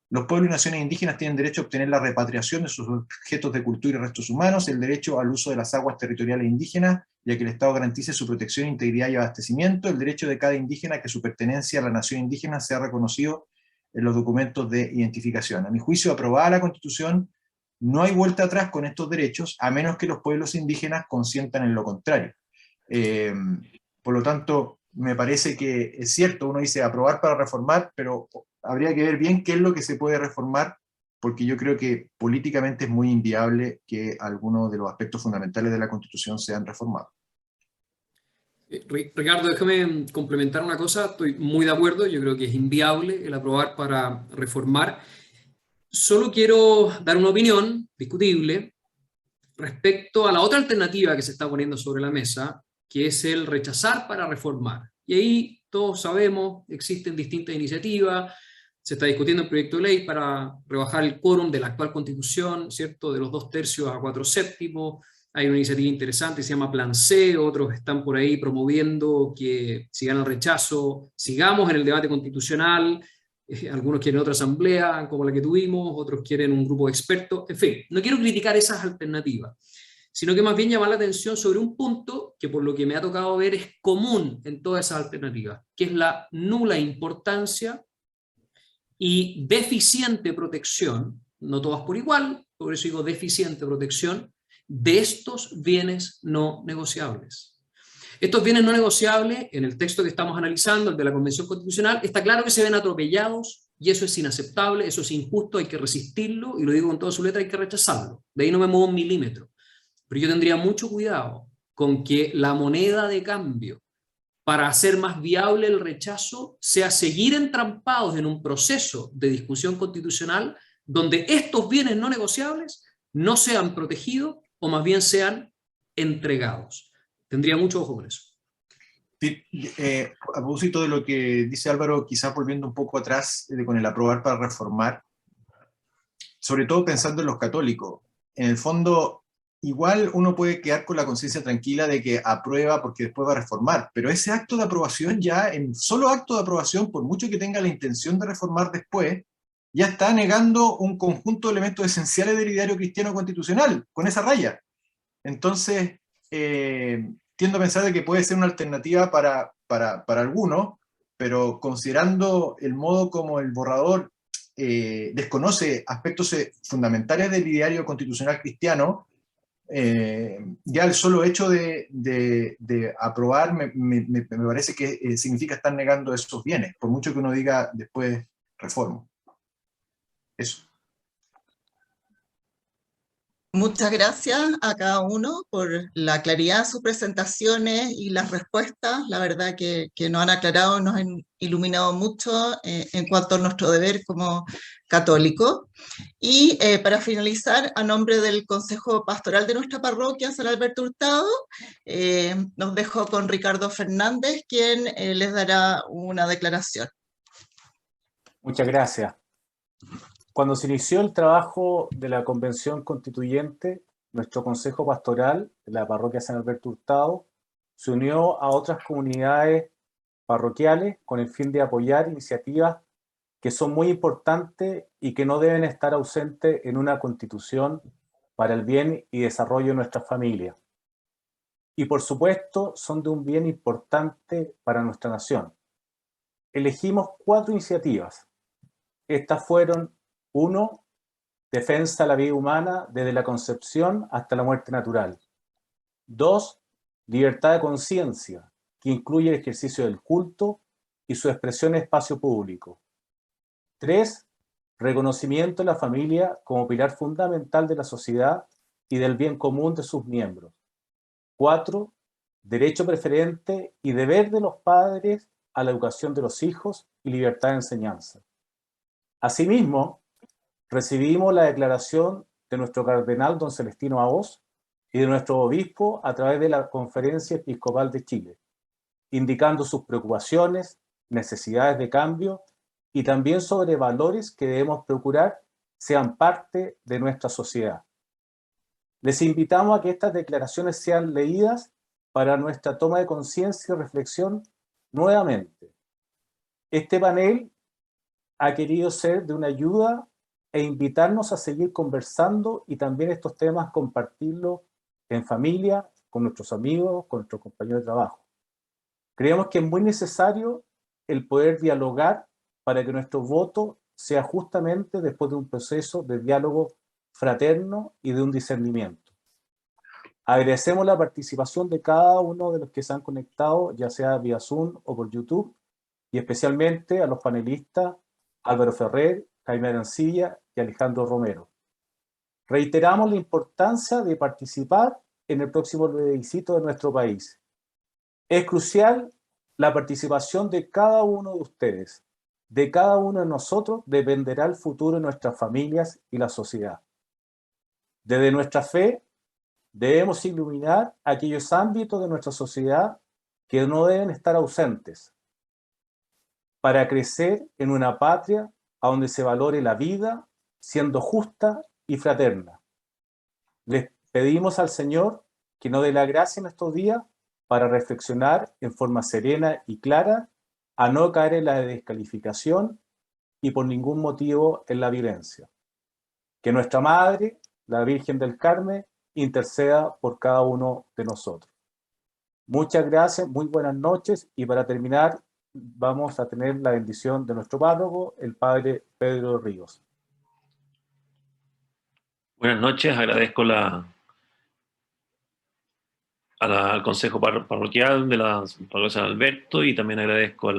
Los pueblos y naciones indígenas tienen derecho a obtener la repatriación de sus objetos de cultura y restos humanos, el derecho al uso de las aguas territoriales indígenas, y a que el Estado garantice su protección, integridad y abastecimiento, el derecho de cada indígena a que su pertenencia a la nación indígena sea reconocido en los documentos de identificación. A mi juicio, aprobada la Constitución, no hay vuelta atrás con estos derechos, a menos que los pueblos indígenas consientan en lo contrario. Por lo tanto, me parece que es cierto, uno dice aprobar para reformar, pero habría que ver bien qué es lo que se puede reformar, porque yo creo que políticamente es muy inviable que algunos de los aspectos fundamentales de la Constitución sean reformados. Ricardo, déjame complementar una cosa, estoy muy de acuerdo, yo creo que es inviable el aprobar para reformar. Solo quiero dar una opinión discutible respecto a la otra alternativa que se está poniendo sobre la mesa, que es el rechazar para reformar. Y ahí todos sabemos, existen distintas iniciativas, se está discutiendo el proyecto de ley para rebajar el quórum de la actual Constitución, ¿cierto? De los 2/3 a 4/7. Hay una iniciativa interesante, se llama Plan C, otros están por ahí promoviendo que si gana el rechazo, sigamos en el debate constitucional, algunos quieren otra asamblea como la que tuvimos, otros quieren un grupo de expertos, en fin, no quiero criticar esas alternativas, sino que más bien llamar la atención sobre un punto que por lo que me ha tocado ver es común en todas esas alternativas, que es la nula importancia y deficiente protección, no todas por igual, por eso digo deficiente protección, de estos bienes no negociables. Estos bienes no negociables, en el texto que estamos analizando, el de la Convención Constitucional, está claro que se ven atropellados y eso es inaceptable, eso es injusto, hay que resistirlo, y lo digo con toda su letra, hay que rechazarlo. De ahí no me muevo un milímetro. Pero yo tendría mucho cuidado con que la moneda de cambio para hacer más viable el rechazo sea seguir entrampados en un proceso de discusión constitucional donde estos bienes no negociables no sean protegidos o más bien sean entregados. Tendría mucho ojo con eso. A propósito de lo que dice Álvaro, quizás volviendo un poco atrás con el aprobar para reformar, sobre todo pensando en los católicos, en el fondo igual uno puede quedar con la conciencia tranquila de que aprueba porque después va a reformar, pero ese acto de aprobación ya, en solo acto de aprobación, por mucho que tenga la intención de reformar después, ya está negando un conjunto de elementos esenciales del ideario cristiano constitucional, con esa raya. Entonces, tiendo a pensar de que puede ser una alternativa para algunos, pero considerando el modo como el borrador desconoce aspectos fundamentales del ideario constitucional cristiano, ya el solo hecho de aprobar me parece que significa estar negando esos bienes, por mucho que uno diga después reforma. Eso. Muchas gracias a cada uno por la claridad de sus presentaciones y las respuestas. La verdad que nos han aclarado, nos han iluminado mucho en cuanto a nuestro deber como católicos. Y para finalizar, a nombre del Consejo Pastoral de nuestra parroquia, San Alberto Hurtado, nos dejo con Ricardo Fernández, quien les dará una declaración. Muchas gracias. Cuando se inició el trabajo de la Convención Constituyente, nuestro Consejo Pastoral de la Parroquia San Alberto Hurtado se unió a otras comunidades parroquiales con el fin de apoyar iniciativas que son muy importantes y que no deben estar ausentes en una Constitución para el bien y desarrollo de nuestras familias. Y por supuesto son de un bien importante para nuestra nación. Elegimos 4 iniciativas. Estas fueron: 1. Defensa de la vida humana desde la concepción hasta la muerte natural. 2. Libertad de conciencia, que incluye el ejercicio del culto y su expresión en espacio público. 3. Reconocimiento de la familia como pilar fundamental de la sociedad y del bien común de sus miembros. 4. Derecho preferente y deber de los padres a la educación de los hijos y libertad de enseñanza. Asimismo, recibimos la declaración de nuestro cardenal don Celestino Aoz y de nuestro obispo a través de la Conferencia Episcopal de Chile, indicando sus preocupaciones, necesidades de cambio y también sobre valores que debemos procurar sean parte de nuestra sociedad. Les invitamos a que estas declaraciones sean leídas para nuestra toma de conciencia y reflexión nuevamente. Este panel ha querido ser de una ayuda e invitarnos a seguir conversando y también estos temas compartirlos en familia, con nuestros amigos, con nuestros compañeros de trabajo. Creemos que es muy necesario el poder dialogar para que nuestro voto sea justamente después de un proceso de diálogo fraterno y de un discernimiento. Agradecemos la participación de cada uno de los que se han conectado, ya sea vía Zoom o por YouTube, y especialmente a los panelistas Álvaro Ferrer, Jaime Arancibia y Alejandro Romero. Reiteramos la importancia de participar en el próximo plebiscito de nuestro país. Es crucial la participación de cada uno de ustedes. De cada uno de nosotros dependerá el futuro de nuestras familias y la sociedad. Desde nuestra fe, debemos iluminar aquellos ámbitos de nuestra sociedad que no deben estar ausentes para crecer en una patria a donde se valore la vida, siendo justa y fraterna. Les pedimos al Señor que nos dé la gracia en estos días para reflexionar en forma serena y clara, a no caer en la descalificación y por ningún motivo en la violencia. Que nuestra Madre, la Virgen del Carmen, interceda por cada uno de nosotros. Muchas gracias, muy buenas noches, y para terminar vamos a tener la bendición de nuestro párroco, el Padre Pedro Ríos. Buenas noches, agradezco al Consejo Parroquial de la Parroquia San Alberto, y también agradezco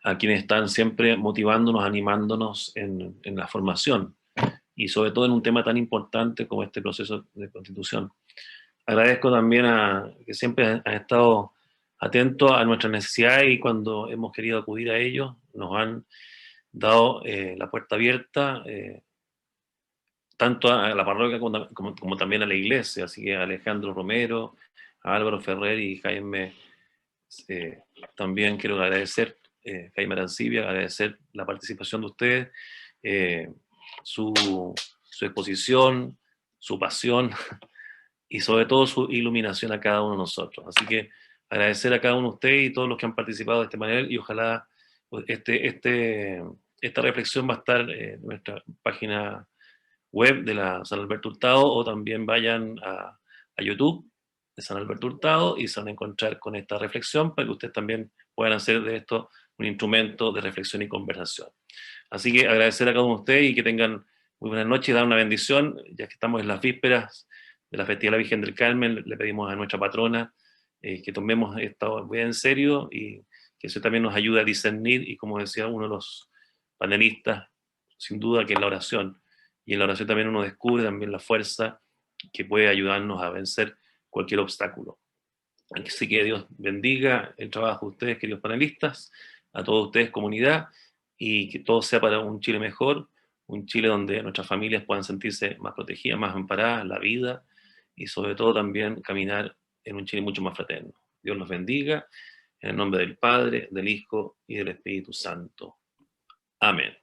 a quienes están siempre motivándonos, animándonos en la formación, y sobre todo en un tema tan importante como este proceso de constitución. Agradezco también a que siempre han estado atentos a nuestras necesidades, y cuando hemos querido acudir a ellos nos han dado la puerta abierta, tanto a la parroquia como también a la iglesia. Así que a Alejandro Romero, a Álvaro Ferrer y Jaime, también quiero agradecer, Jaime Arancibia, agradecer la participación de ustedes, su exposición, su pasión y sobre todo su iluminación a cada uno de nosotros. Así que agradecer a cada uno de ustedes y todos los que han participado de este panel, y ojalá esta reflexión va a estar en nuestra página web de la San Alberto Hurtado, o también vayan a YouTube de San Alberto Hurtado y se van a encontrar con esta reflexión para que ustedes también puedan hacer de esto un instrumento de reflexión y conversación. Así que agradecer a cada uno de ustedes y que tengan muy buenas noches y dar una bendición, ya que estamos en las vísperas de la festividad de la Virgen del Carmen. Le pedimos a nuestra patrona que tomemos esto muy en serio, y que eso también nos ayude a discernir, y como decía uno de los panelistas, sin duda que en la oración, y en la oración también uno descubre también la fuerza que puede ayudarnos a vencer cualquier obstáculo. Así que Dios bendiga el trabajo de ustedes, queridos panelistas, a todos ustedes, comunidad, y que todo sea para un Chile mejor, un Chile donde nuestras familias puedan sentirse más protegidas, más amparadas, la vida, y sobre todo también caminar en un Chile mucho más fraterno. Dios los bendiga, en el nombre del Padre, del Hijo y del Espíritu Santo. Amén.